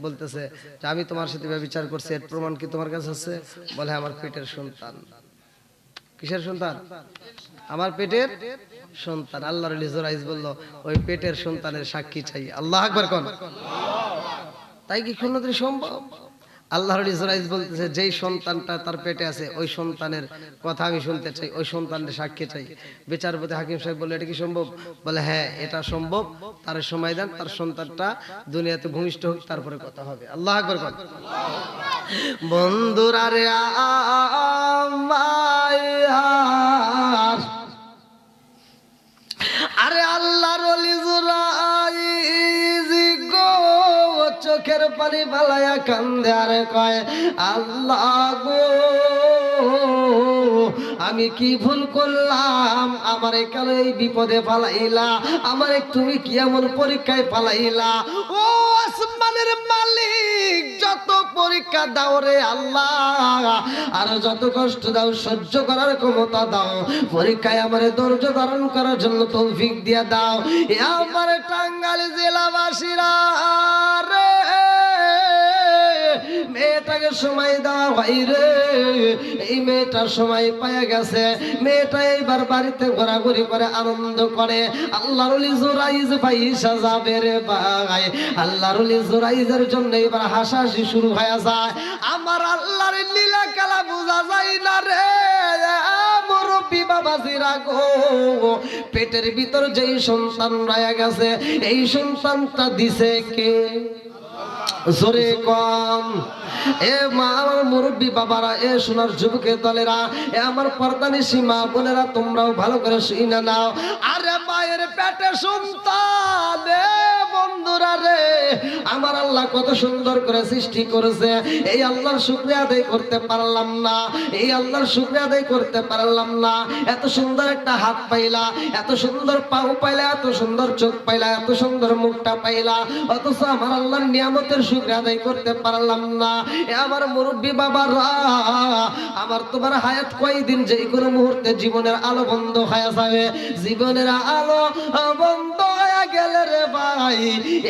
বলতেছে যে আমি তোমার সাথে ব্যভিচার করছি এর প্রমাণ কি তোমার কাছে আছে বলে আমার পেটের সন্তান কিসের সন্তান আমার পেটের সন্তান আল্লাহর ওলি জুরাইজ বলল ওই পেটের সন্তানের সাক্ষী চাই আল্লাহু আকবার কোন তাই কি কোনদিন সম্ভব আল্লাহর ওলি জুরাইজ বলতেছে যেই সন্তানটা তার পেটে আছে ওই সন্তানের কথা আমি শুনতে চাই ওই সন্তানের সাক্ষী চাই বিচারপতি হাকিম সাহেব বলল এটা কি সম্ভব বলে হ্যাঁ এটা সম্ভব তার সময় দেন তার সন্তানটা দুনিয়াতে ভূমিষ্ঠ হোক তারপরে কথা হবে আল্লাহু আকবার কোন বন্ধুরা রে আমার আরে আল্লাহর ওলি জুরাইজ গো চোখের পানি ফালায়া কান্দে আর কয় আল্লাহ গো আমি কি ভুল করলাম আমারে কেন এই বিপদে ফালাইলা আমারে তুমি কি এমন পরীক্ষায় ফালাইলা ও আসমানের মালিক যত পরীক্ষা দাও রে আল্লাহ আর যত কষ্ট দাও সহ্য করার ক্ষমতা দাও পরীক্ষায় আমারে ধৈর্য ধারণ করার জন্য তৌফিক দিয়া দাও এ আমার টাঙ্গাইল জেলাবাসীরা রে মেয়েটাকে সময় দেওয়া হয় রে এই মেয়েটার সময় পাওয়া গেছে মেয়েটা এইবার বাড়িতে ঘোরাঘুরি করে আনন্দ করে আল্লাহর ওলি জুরাইজ পয়সা যাবে রে ভাই আল্লাহর ওলি জুরাইজের জন্য এবার হাসাহাসি শুরু হয়ে যায় আমার আল্লাহর লীলা খেলা বোঝা যায় না রে মুরব্বি বাবাজিরা গো পেটের ভিতর যেই সন্তান রয়ে গেছে এই সন্তানটা দিছে কে জোরে কম এ মা আমার মুরব্বী বাবারা এ সোনার যুবকের দলেরা এ আমার পর্দানিশী মা বোনেরা তোমরাও ভালো করে শুনে নাও আরে মায়ের পেটে সন্তান বন্ধুরা রে আমার আল্লাহ কত সুন্দর করে সৃষ্টি করেছে এই আল্লাহর শুকরিয়া আদায় করতে পারলাম না এই আল্লাহর শুকরিয়া আদায় করতে পারলাম না এত সুন্দর একটা হাত পাইলা এত সুন্দর পাও পাইলা এত সুন্দর চোখ পাইলা এত সুন্দর মুখটা পাইলা অথচ আমার আল্লাহর নিয়ামতের শুকরিয়া আদায় করতে পারলাম না এ আমার মুরব্বী বাবারা আমার তোমার হায়াত কয়দিন যে কোনো মুহূর্তে জীবনের আলো বন্ধ হয়ে যাবে জীবনের আলো বন্ধ হয়ে গেলে রে ভাই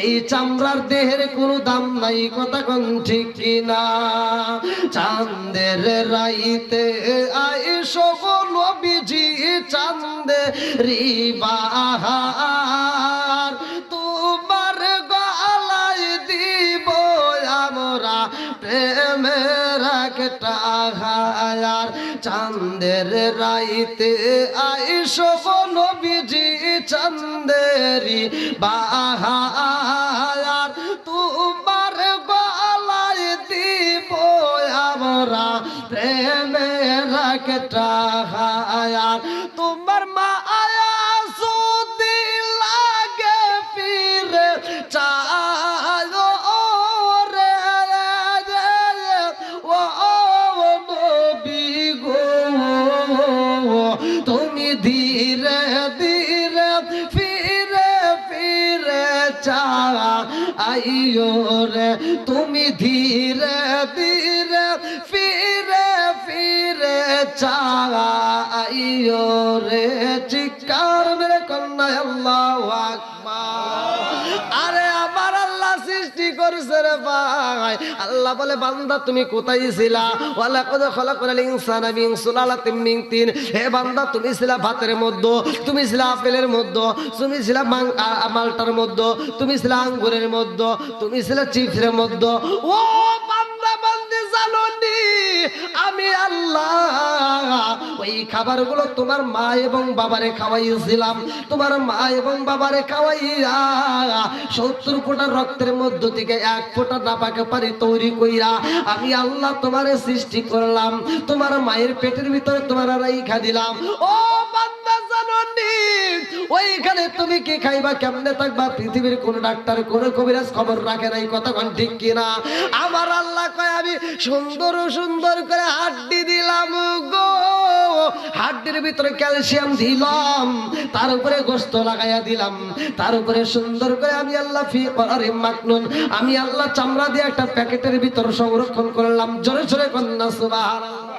এই চামড়ার দেহের কোনো দাম নাই কথা কোন ঠিক কিনা চাঁদের রাইতে আইসো গো নবীজি চাঁদে রিবাহার তোমার গলায় দিব আমরা প্রেমের একটা হায়ার চাঁদের রাইতে আইসো গো নবীজি চাঁদেরি বাহার তোমার গলায় দিব আমরা প্রেমের একটা হায়ার তোমার মায়া যদি লাগে ফিরে চাও রে ও নবী গো তুমি চাইও রে তুমি ধীরে ধীরে ফিরে ফিরে চাইও রে চিৎকার মেরে কন্যা আল্লাহু আকবার। আরে আমার আল্লাহ সৃষ্টি করছে রে ভাই। আল্লাহ বলে বান্দা তুমি কোথায় ছিলা? ওয়ালাকাদ খালাকনাল ইনসানা মিন সুলালাতিন মিন তিন। হে বান্দা তুমি ছিলা ভাতের মধ্যে, তুমি ছিলা আপেলের মধ্যে, তুমি ছিলা মালটার মধ্যে, তুমি ছিলা আঙ্গুরের মধ্যে, তুমি ছিলা চিপসের মধ্যে। ও বান্দা বান্দি জানো নি আমি আল্লাহ ওই খাবারগুলো তোমার মা এবং বাবারে খাওয়াইছিলাম। তোমার মা এবং বাবারে খাওয়াইয়া 70 ফোঁটা রক্তের মধ্য থেকে 1 ফোঁটা নাপাকে পানি তৈরি কইরা আমি আল্লাহ তোমারে সৃষ্টি করলাম। তোমার মায়ের পেটের ভিতরে তোমার রাইখা দিলাম। ও বান্দা জানো নি ওইখানে তুমি কি খাইবা, কেমনে থাকবা, পৃথিবীর কোন ডাক্তার কোন কবিরাজ খবর রাখে নাই। কতক্ষণ ঠিক কিনা? আমার আল্লাহ কয় আমি সুন্দর সুন্দর করে হাড্ডি দিলাম গো, হাড্ডির ভিতরে ক্যালসিয়াম দিলাম, তার উপরে গোশত লাগাইয়া দিলাম, তার উপরে সুন্দর করে আমি আল্লাহ ফি করারিম মাকনুন আমি আল্লাহ চামড়া দিয়ে একটা প্যাকেটের ভিতর সংরক্ষণ করলাম। জোরে জোরে কন্যা সুবহানাল্লাহ।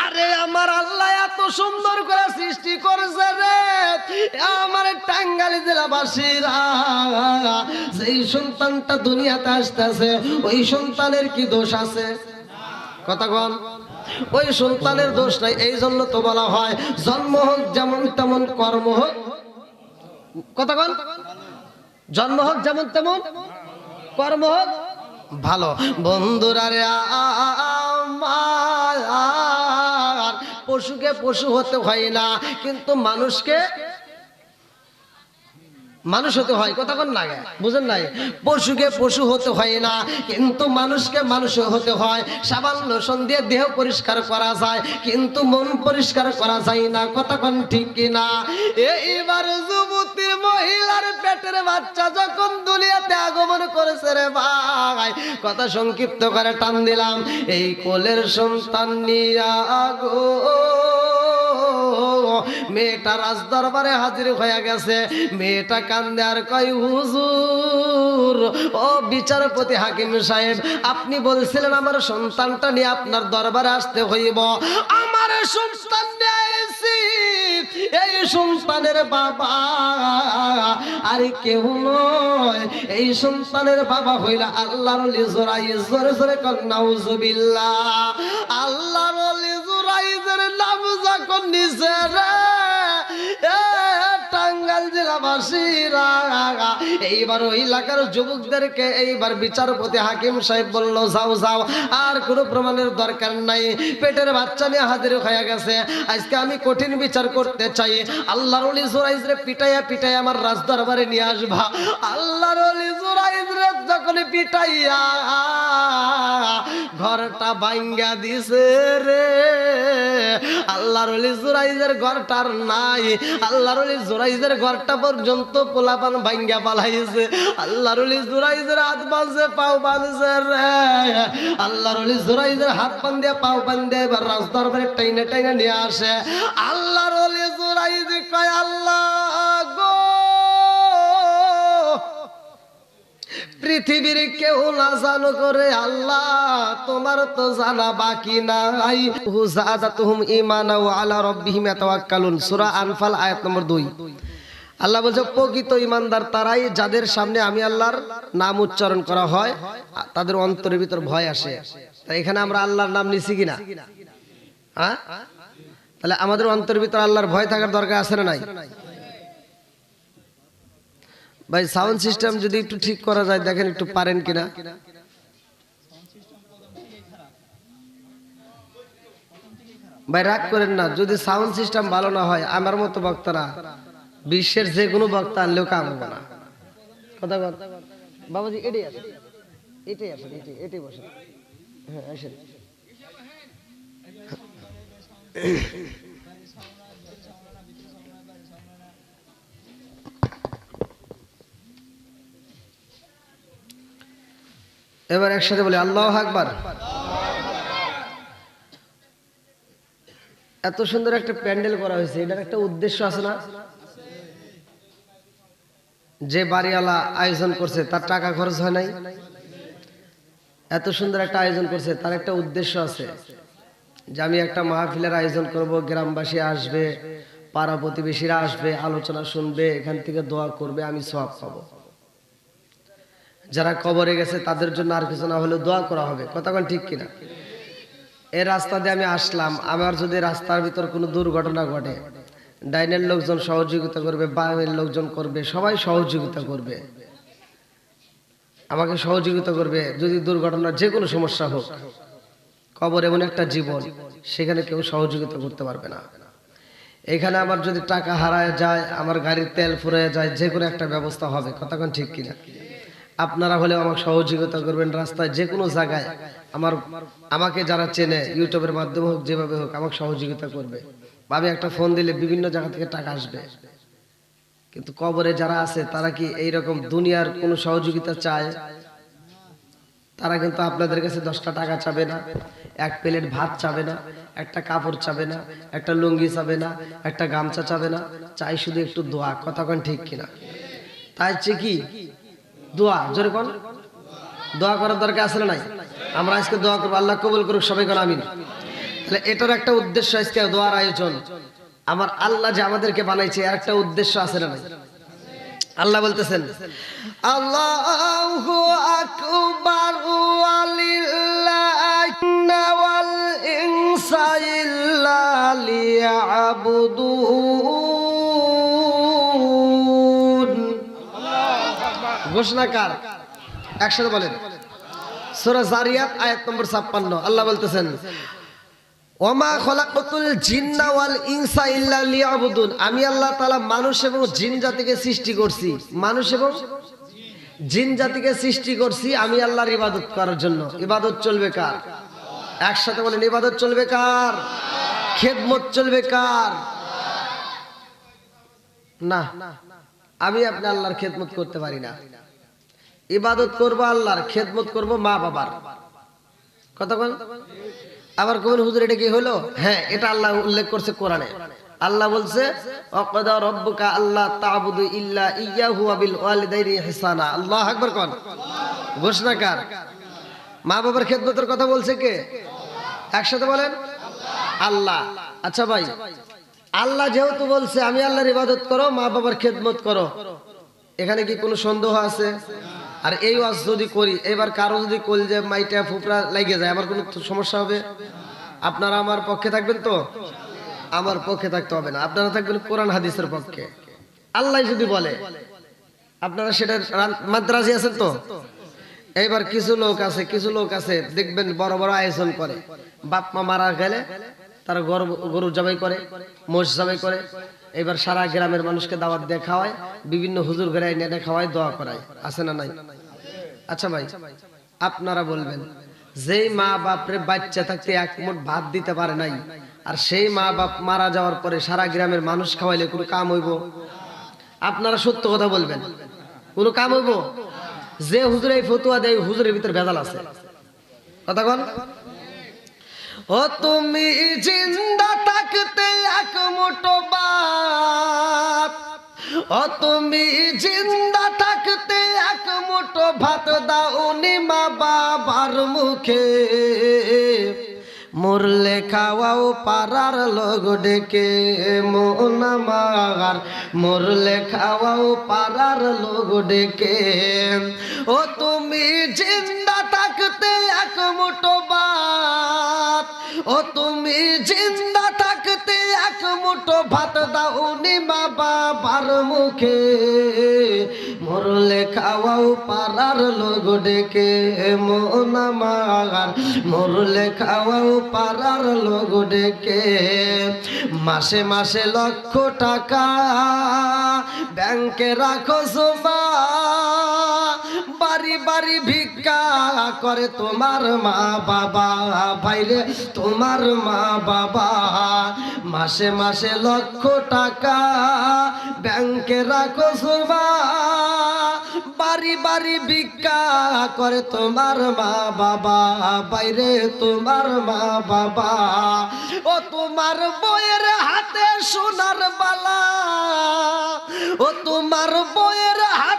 আরে আমার আল্লাহ এত সুন্দর করে সৃষ্টি করেছে রে আমার টাঙ্গাইল জেলাবাসীরা। যেই সন্তানটা দুনিয়াতে আসতেছে ওই সন্তানের কি দোষ আছে? কথা বল। ওই সন্তানের দোষ নাই। এই জন্য তো বলা হয় জন্ম হোক যেমন তেমন কর্ম হোক। কথা বল। জন্ম হোক যেমন তেমন কর্ম হোক ভালো। বন্ধুরা রে আমার পশুকে পশু হতে হয় না, কিন্তু মানুষকে মানুষ হতে হয়। কথা কোন লাগে বুঝেন নাই? পশুকে পশু হতে হয় না, কিন্তু মানুষকে মানুষ হতে হয়। সাবান লোশন দিয়ে দেহ পরিষ্কার করা যায়, কিন্তু মন পরিষ্কার করা যায় না। কথা কোন ঠিক কিনা? এইবার যুবতী মহিলার পেটের বাচ্চা যখন দুনিয়াতে আগমন করেছে রে ভাই, কথা সংক্ষিপ্ত করে টান দিলাম, এই কোলের সন্তান নিয়া গো মেয়েটা রাজ দরবারে হাজির হয়ে গেছে। মেয়েটা কান্দে আর কয় হুজুর ও বিচারপতি হাকিম সাহেব আপনি বলছিলেন আমার সন্তানটা নিয়ে আপনার দরবারে আসতে হইব। আমার সন্তান নিয়ে আইছি, এই সন্তানের বাবা আর কেউ নয়, এই সন্তানের বাবা হইল আল্লাহর ওলি জুরাইজ। জোরে জোরে কর নাউজুবিল্লাহ। আল্লাহর ওলি জুরাইজের নাম যখন নিছে রে টাঙ্গাইল জেলাবাসীরা, এইবার ওই এলাকার যুবকদেরকে এইবার বিচারপতি হাকিম সাহেব বলল যাও যাও, আর কোনো প্রমাণের দরকার নাই, পেটের বাচ্চা নিয়ে হাজির হয়ে গেছে। আজকে আমি কঠিন বিচার করতে চাই। আল্লাহর ওলি জুরাইজরে পিটাইয়া পিটাইয়া আমার রাজ দরবারে নিয়ে আসবা। আল্লাহর ওলি জুরাইজরে যখন পিটাইয়া ঘরটা ভাঙ্গা দিছে রে, আল্লাহর ওলি জুরাইজের ঘরটার নাই। আল্লাহর ওলি জুরাইজের ঘরটা পর্যন্ত পোলাপান ভাঙ্গা পালাইছে। আল্লাহর ওলি জুরাইজের হাত বাঁধছে পাও বাঁধছে রে, আল্লাহর ওলি জুরাইজের হাত বাঁধে পাও বাঁধে এবার রাজ দরবারে টাইনে টাইনে নিয়ে আসে। আল্লাহর ওলি জুরাইজ কয় আল্লাহ গো পৃথিবীর কেউ না জানো করে আল্লাহ তোমার তো জানা বাকি নাই। হুজাদাতুহুম ঈমানা ওয়া আলা রাব্বিহিম ইয়াতাওয়াক্কালুন, সূরা আনফাল আয়াত নম্বর 2। আল্লাহ বলছে প্রকৃত ঈমানদার তারাই যাদের সামনে আমি আল্লাহর নাম উচ্চারণ করা হয় তাদের অন্তরের ভিতর ভয় আসে। তাই এখানে আমরা আল্লাহর নাম নিছি কিনা? হ্যাঁ, তাহলে আমাদের অন্তরের ভিতর আল্লাহর ভয় থাকার দরকার আছে না নাই? ভাই সাউন্ড সিস্টেম যদি একটু ঠিক করা যায় দেখেন একটু পারেন কিনা। ভাই রাগ করেন না, যদি সাউন্ড সিস্টেম ভালো না হয় আমার মতো বক্তারা বিশ্বের যে কোনো বক্তা আনলেও কাম হবে না। কথা কথা বাবাজি এটাই আছে, এটাই আছে, এটাই বসে। হ্যাঁ আসেন। এবার একসাথে বলি আল্লাহু আকবার। এত সুন্দর একটা প্যান্ডেল করা হয়েছে, এটার একটা উদ্দেশ্য আছে না? যে বাড়িওয়ালা আয়োজন করছে তার টাকা খরচ হয় নাই? এত সুন্দর একটা আয়োজন করছে, তার একটা উদ্দেশ্য আছে যে আমি একটা মাহফিলের আয়োজন করব, গ্রামবাসী আসবে, পাড়া প্রতিবেশীরা আসবে, আলোচনা শুনবে, এখান থেকে দোয়া করবে, আমি সওয়াব পাবো। যারা কবরে গেছে তাদের জন্য আর কিছু না হলেও দোয়া করা হবে। কতক্ষণ ঠিক কিনা? এই রাস্তা দিয়ে আমি আসলাম, আমার যদি রাস্তার ভিতর কোনো দুর্ঘটনা ঘটে, ডাইনের লোকজন সহযোগিতা করবে, বামের লোকজন করবে, সবাই সহযোগিতা করবে, আমাকে সহযোগিতা করবে। যদি দুর্ঘটনা যে কোনো সমস্যা হোক, কবর এমন একটা জীবন, সেখানে কেউ সহযোগিতা করতে পারবে না। এখানে আমার যদি টাকা হারায় যায়, আমার গাড়ির তেল ফুরিয়ে যায়, যে কোনো একটা ব্যবস্থা হবে। কতক্ষণ ঠিক কিনা? আপনারা হলেও আমাকে সহযোগিতা করবেন, রাস্তায় যে কোনো জায়গায় আমাকে যারা চেনে, ইউটিউবের মাধ্যমে হোক, যেভাবে হোক, আমাকে সহযোগিতা করবে। আমি একটা ফোন দিলে বিভিন্ন জায়গা থেকে টাকা আসবে। কিন্তু কবরে যারা আছে তারা কি এইরকম দুনিয়ার কোনো সহযোগিতা চায়? তারা কিন্তু আপনাদের কাছে 10টা টাকা চাবে না, এক প্লেট ভাত চাবে না, একটা কাপড় চাবে না, একটা লুঙ্গি চাবে না, একটা গামছা চাবে না, চাই শুধু একটু দোয়া। কতক্ষণ ঠিক কিনা? তাই কি দোয়া, জোরে কোন দোয়া করার দরকার আছে না নাই? আমরা আজকে দোয়া করবো, আল্লাহ কবুল করুক, সবাই কোন আমিন। তাহলে এটার একটা উদ্দেশ্য, আজকে দোয়ার আয়োজন। আমার আল্লাহ যে আমাদেরকে বানাইছে, এর একটা উদ্দেশ্য আছে না নাই? আল্লাহ বলতেছেন, আল্লাহু আকবার ওয়ালিল্লাহি ওয়াল ইনসা ইল্লা লিয়াবুদুন। ঘোষণাকার একসাথে বলেন, সূরা জারিয়াত আয়াত নম্বর 56। আল্লাহ বলতেছেন, ওমা খলাকতুল জিন্না ওয়াল ইনসা ইল্লা লিয়াবুদুন। আমি আল্লাহ তাআলা মানুষ এবং জিন জাতিকে সৃষ্টি করছি, মানুষ এবং জিন জাতিকে সৃষ্টি করছি আমি আল্লাহর ইবাদত করার জন্য। ইবাদত চলবে কার? একসাথে বলেন, ইবাদত চলবে কার? খেদমত চলবে কার? না, আমি আপনি আল্লাহর খেদমত করতে পারি না। ইবাদত করব আল্লাহর, খেদমত করব মা বাবার। কথা বল। আবার কোন হুজুর এটা কি হলো? হ্যাঁ, এটা আল্লাহ উল্লেখ করছে কোরআনে। আল্লাহ বলছে, ওয়াকাদা রাব্বুকা আল্লা তা'বুদু ইল্লা ইয়্যাহু ওয়া বিল ওয়ালিদাইনি ইহসানা। আল্লাহু আকবার কোন? ঘোষণাকার। মা বাবার খেদমতের কথা বলছে কে? একসাথে বলেন, আল্লাহ। আচ্ছা ভাই, আল্লাহ যেহেতু বলছে আমি আল্লাহর ইবাদত করো, মা বাবার খেদমত করো, এখানে কি কোনো সন্দেহ আছে? আর এই ওয়াজ যদি করি, এবার কারো যদি কলজে মাইটা ফুপড়া লাগে যায়, আমার কোনো সমস্যা হবে? আপনারা আমার পক্ষে থাকবেন তো? আমার পক্ষে থাকতে হবে না, আপনারা থাকবেন কোরআন হাদিসের পক্ষে। আল্লাহ যদি বলে, আপনারা সেটা মাদ্রাজি আছেন তো? এইবার কিছু লোক আছে দেখবেন বড় বড় আয়োজন করে, বাপ মা মারা গেলে তারা গরু জবাই করে, মোষ জবাই করে, এবার সারা গ্রামের মানুষকে দাওয়াত দিয়ে খাওয়ায়, বিভিন্ন হুজুর ঘরে এনে খাওয়ায়, দোয়া করায়। আছে না নাই? আচ্ছা ভাই, আপনারা বলবেন, যেই মা বাপরে বাচ্চা থাকতে এক মুঠ ভাত দিতে পারে নাই, আর সেই মা বাপ মারা যাওয়ার পরে সারা গ্রামের মানুষ খাওয়াইলে কোনো কাম হইব? আপনারা সত্য কথা বলবেন, কোনো কাম হইব? যে হুজুর এই ফতুয়া দেয়, হুজুরের ভিতরে ভেজাল আছে। কথা বল। ও তুমি জিন্দা থাকতে এক মুঠো ভাত, ও তুমি জিন্দা থাকতে এক মুঠো ভাত দাওনি মা বাবার মুখে, মরলে খাওয়াও পাড়ার লোক ডেকে মন আমার, মরলে খাওয়াও পাড়ার লোক ডেকে। ও তুমি জিন্দা থাকতে এক মুঠো ভাত, ও তুমি জিন্দা থাকতে এক মুঠো ভাত দাওনি মা বাবার মুখে, মরলে খাওয়াও পাড়ার লোক ডেকে মন আমার, মরলে খাওয়াও পাড়ার লোক ডেকে। মাসে মাসে লক্ষ টাকা ব্যাংকে রাখো জমা, বাড়ি বাড়ি ভিক্ষা করে তোমার মা বাবা, ভাইরে তোমার মা বাবা। মাসে মাসে লক্ষ টাকা ব্যাংকে রাখো জমা, বাড়ি বাড়ি ভিক্ষা করে তোমার মা বাবা, বাইরে তোমার মা বাবা। ও তোমার বউয়ের হাতে সোনার বালা, ও তোমার বউয়ের হাতে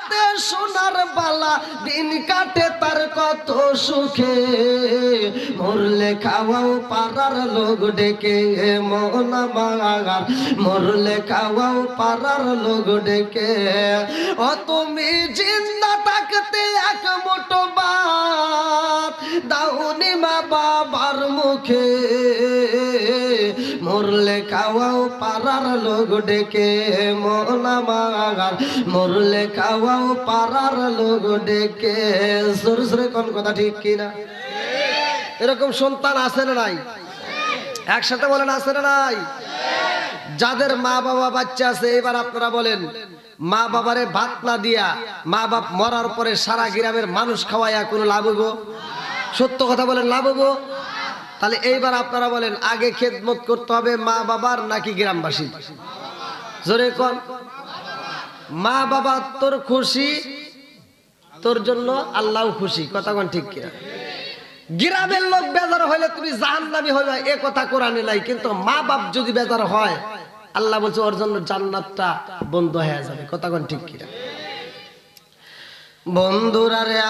দিন কাটে তার কত সুখে, মরলে খাওয়াও পাড়ার লোক ডেকে, মন আমার মরলে খাওয়াও পাড়ার লোক ডেকে। ও তুমি জিন্দা থাকতে এক মুঠো ভাত দাওনি মা বাবার মুখে, মরলে খাওয়াও পাড়ার লোক ডেকে, মন আমার মরলে খাওয়াও পাড়ার লোক ডেকে। জোরে জোরে কোন কথা ঠিক কিনা? এরকম সন্তান আছে না নাই? একসাথে বলেন আছে না নাই? যাদের মা বাবা বাচ্চা আছে, এবার আপনারা বলেন মা বাবারে ভাত না দিয়া মা বাপ মরার পরে সারা গ্রামের মানুষ খাওয়াইয়া কোনো লাভ হইব? সত্য কথা বলেন, লাভ হইব? তাহলে এইবার আপনারা বলেন আগে খেদমত করতে হবে মা বাবার নাকি গ্রামবাসী? জোরে কোন। মা বাবা তোর খুশি, তোর জন্য আল্লাহও খুশি, কথা কোন ঠিক কিনা? গ্রামের লোক বেজার হইলে তুমি জাহান্নামী হইবা, এ কথা কোরআনে নাই, কিন্তু মা বাপ যদি বেজার হয় আল্লাহ বলছে ওর জন্য জান্নাতটা বন্ধ হয়ে যাবে, কথা কোন ঠিক কিনা? বন্ধুরা রে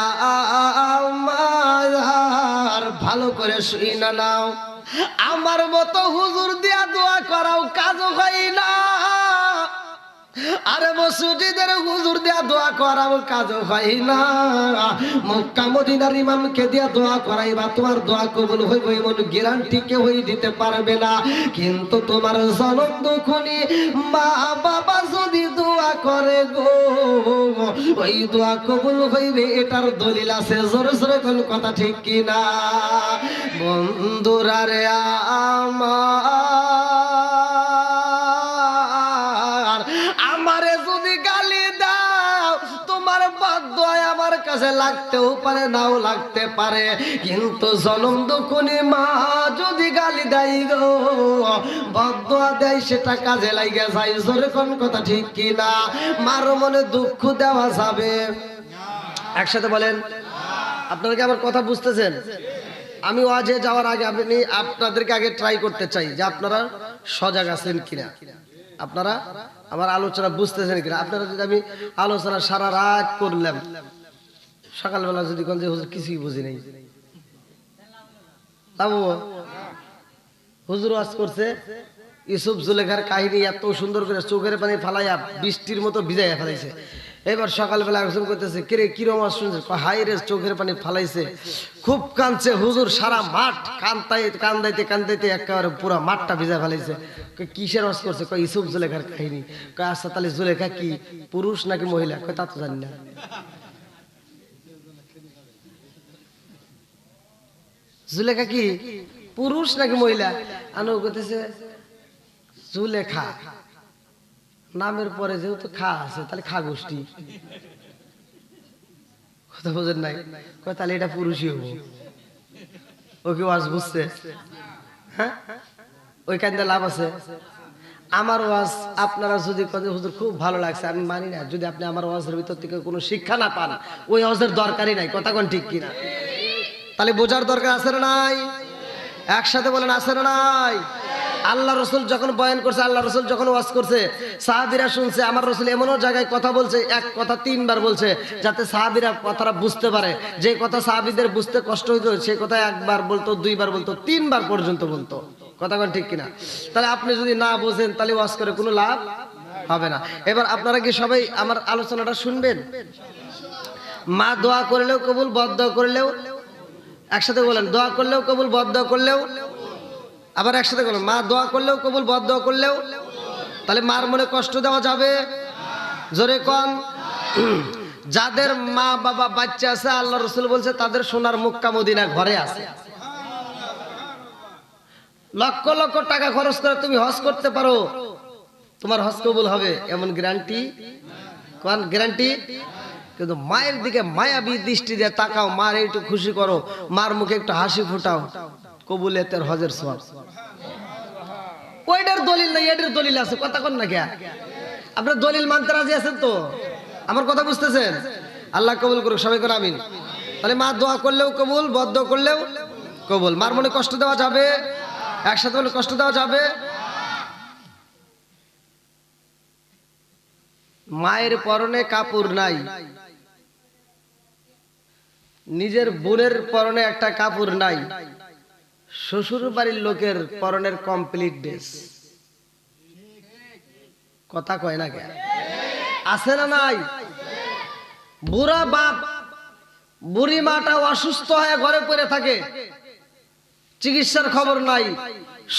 আমার ভালো করে শুই না নাও, আমার মতো হুজুর দিয়া দোয়া করাও কাজ হয় না, আরে মসজিদের হুজুর দিয়া দোয়া করাও কাজ হয় না, মক্কা মদিনার ইমামকে দিয়া দোয়া করাইবা তোমার দোয়া কবুল হইব এমন গ্যারান্টি কেউই দিতে পারবে না। কিন্তু তোমার জনম দুঃখনি মা বাবা যদি দোয়া করে গো, ওই দোয়া কবুল হইবে এটার দলিল আছে। জোরে জোরে কোন কথা ঠিক কিনা? বন্ধুরা রে আমারে যদি গালি দাও তোমার বাধ্য আমার কাছে লাগতেও পারে নাও লাগতে পারে, কিন্তু জনম দুঃখনি মা যদি গালি দেয় গো, বাধ্য দেয় সেটা কাজে লাগে যায়। জোরে কোন কথা ঠিক কিনা? মার মনে দুঃখ দেওয়া যাবে? একসাথে বলেন। আপনারা কি আমার কথা বুঝতেছেন? আমি ওয়াজে যাওয়ার আগে আপনাদেরকে আগে ট্রাই করতে চাই যে আপনারা সজাগ আছেন কিনা, আপনারা আমার আলোচনা বুঝতেছেন কিনা। আপনারা যদি আমি আলোচনা সারা রাত করলাম, সকালবেলা যদি কোন যে হুজুর কিছুই বুঝি নাই, বাবু হুজুর ওয়াজ করছে ইউসুফ জুলেখার কাহিনী এত সুন্দর করে চোখের পানি ফালাইয়া বৃষ্টির মতো ভিজাইয়া ফেলাইছে। এবার সকালবেলা একজন করতেছে কিরে কিরম ওয়াজ শুনছে, হাই রে চোখের পানি ফালাইছে, খুব কাঁদছে হুজুর, সারা মাঠ কান্দাইতে কান্দাইতে একেবারে পুরো মাঠটা ভিজা ফেলাইছে। কিসের ওয়াজ করছে? কয় ইউসুফ জুলেখার কাহিনী। কয় আচ্ছা তাহলে জুলেখা কি পুরুষ নাকি মহিলা? কয় তা তো জানি না। জুলেখা কি পুরুষ নাকি মহিলা? আনো করতেছে জুলেখা নামের পরে যেহেতু খা আছে তাহলে খা গোষ্ঠী, কথা বোঝেন নাই? কয় তাহলে এটা পুরুষই হবো। ওকে ওয়াজ বুঝছে? হ্যাঁ, ওই কান্দে লাভ আছে? আমার ওয়াজ আপনারা যদি হুজুর খুব ভালো লাগছে, আমি মানি না, যদি আপনি আমার ওয়াজের ভিতর থেকে কোনো শিক্ষা না পান ওই ওয়াজের দরকারই নাই, কথা কোন ঠিক কিনা? তাহলে বোঝার দরকার আছে না নাই? একসাথে বলেন আছে না নাই? আল্লাহ রসুল যখন বয়ান করছে, আল্লাহ রসুল যখন ওয়াজ করছে, সাহাবীরা শুনছে। আমার রসুল এমনও জায়গায় কথা বলছে, এক কথা 3 বার বলছে, যাতে সাহাবীরা কথাটা বুঝতে পারে। যে কথা সাহাবীদের বুঝতে কষ্ট হইতো সেই কথা 1 বার বলতো, 2 বার বলতো, 3 বার পর্যন্ত বলতো, কথা কোন ঠিক কিনা? তাহলে আপনি যদি না বোঝেন তাহলে ওয়াজ করে কোনো লাভ হবে না। এবার আপনারা কি সবাই আমার আলোচনাটা শুনবেন? মা দোয়া করলেও কবুল, বদদোয়া করলেও, একসাথে বলেন, দোয়া করলেও কবুল, বদদোয়া করলেও। আবার একসাথে বলেন, মা দোয়া করলেও কবুল, বদদোয়া করলেও। তাহলে মার মনে কষ্ট দেওয়া যাবে? জোরে কোন। যাদের মা বাবা বাচ্চা আছে, আল্লাহ রাসূল বলছে তাদের সোনার মক্কা মদিনা ঘরে আছে। লক্ষ লক্ষ টাকা খরচ করে তুমি হজ করতে পারো, তোমার হজ কবুল হবে এমন গ্যারান্টি? কোন গ্যারান্টি? কিন্তু মায়ের দিকে মায়াবী দৃষ্টি দিয়ে তাকাও, মার একটু খুশি করো, মার মুখে একটু হাসি ফুটাও, কবুলিয়তের হজের সওয়াব। ওইটার দলিল নাই, এটার দলিল আছে, কথা কোন না কে? আপনার দলিল মানতে রাজি আছেন তো? আমার কথা বুঝতেছেন? আল্লাহ কবুল করুক, সবাই করে আমিন। তাহলে মা দোয়া করলেও কবুল, বদদোয়া করলেও কবুল। মার মনে কষ্ট দেওয়া যাবে? একসাথে বলে কষ্ট দেওয়া যাবে? মায়ের পরনে কাপড় নাই, নিজের বোনের পরনে একটা কাপড় নাই, শ্বশুর বাড়ির লোকের পরনের কমপ্লিট ড্রেস। কথা কয় না কেন? আছে না নাই? বুড়া বাপ বুড়ি মাটা অসুস্থ হয়ে ঘরে পড়ে থাকে, চিকিৎসার খবর নাই।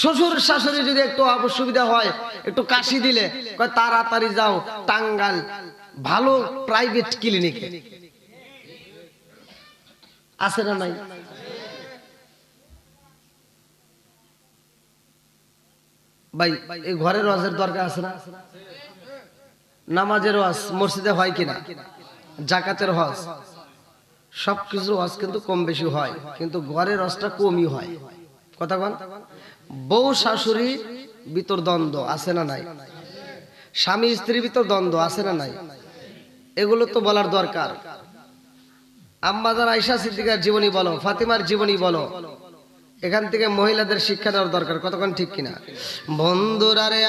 শ্বশুর শাশুড়ি যদি একটু অসুবিধা হয়, একটু কাশি দিলে কয় তাড়াতাড়ি যাও টাঙ্গাইল ভালো প্রাইভেট ক্লিনিকে। আছে না নাই? ভাই এই ঘরের ওয়াজের দরকার আছে না? নামাজের ওয়াজ মসজিদে হয় কিনা, জাকাতের হজ, সবকিছু ওয়াজ কিন্তু কম বেশি হয়, কিন্তু ঘরের ওয়াজটা কমই হয়। কথা বল। বউ শাশুড়ি ভিতর দ্বন্দ্ব আছে না নাই? স্বামী স্ত্রীর ভিতর দ্বন্দ্ব আছে না নাই? এগুলো তো বলার দরকার। আম্মা জান আয়েশা সিদ্দিকার জীবনী বলো, ফাতিমার জীবনী বলো, এখান থেকে মহিলাদের শিক্ষা দেওয়ার দরকার। কতক্ষণ ঠিক কিনা? বন্ধুরা রে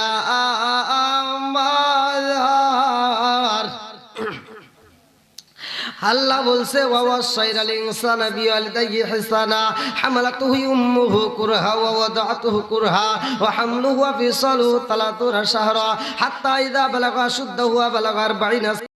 আল্লাহ বলছে ওয়াসাইরাল ইনসানা বিওয়ালিদাইহি ইহসানা হামালাতুহু উম্মুহু কুরহা ওয়া ওয়াদাতুহু কুরহা ওয়া হামলুহু ওয়া ফিসালুহু 30 শাহরা হাত্তা ইযা বালাগা আশুদ্দাহু ওয়া বালাগা 40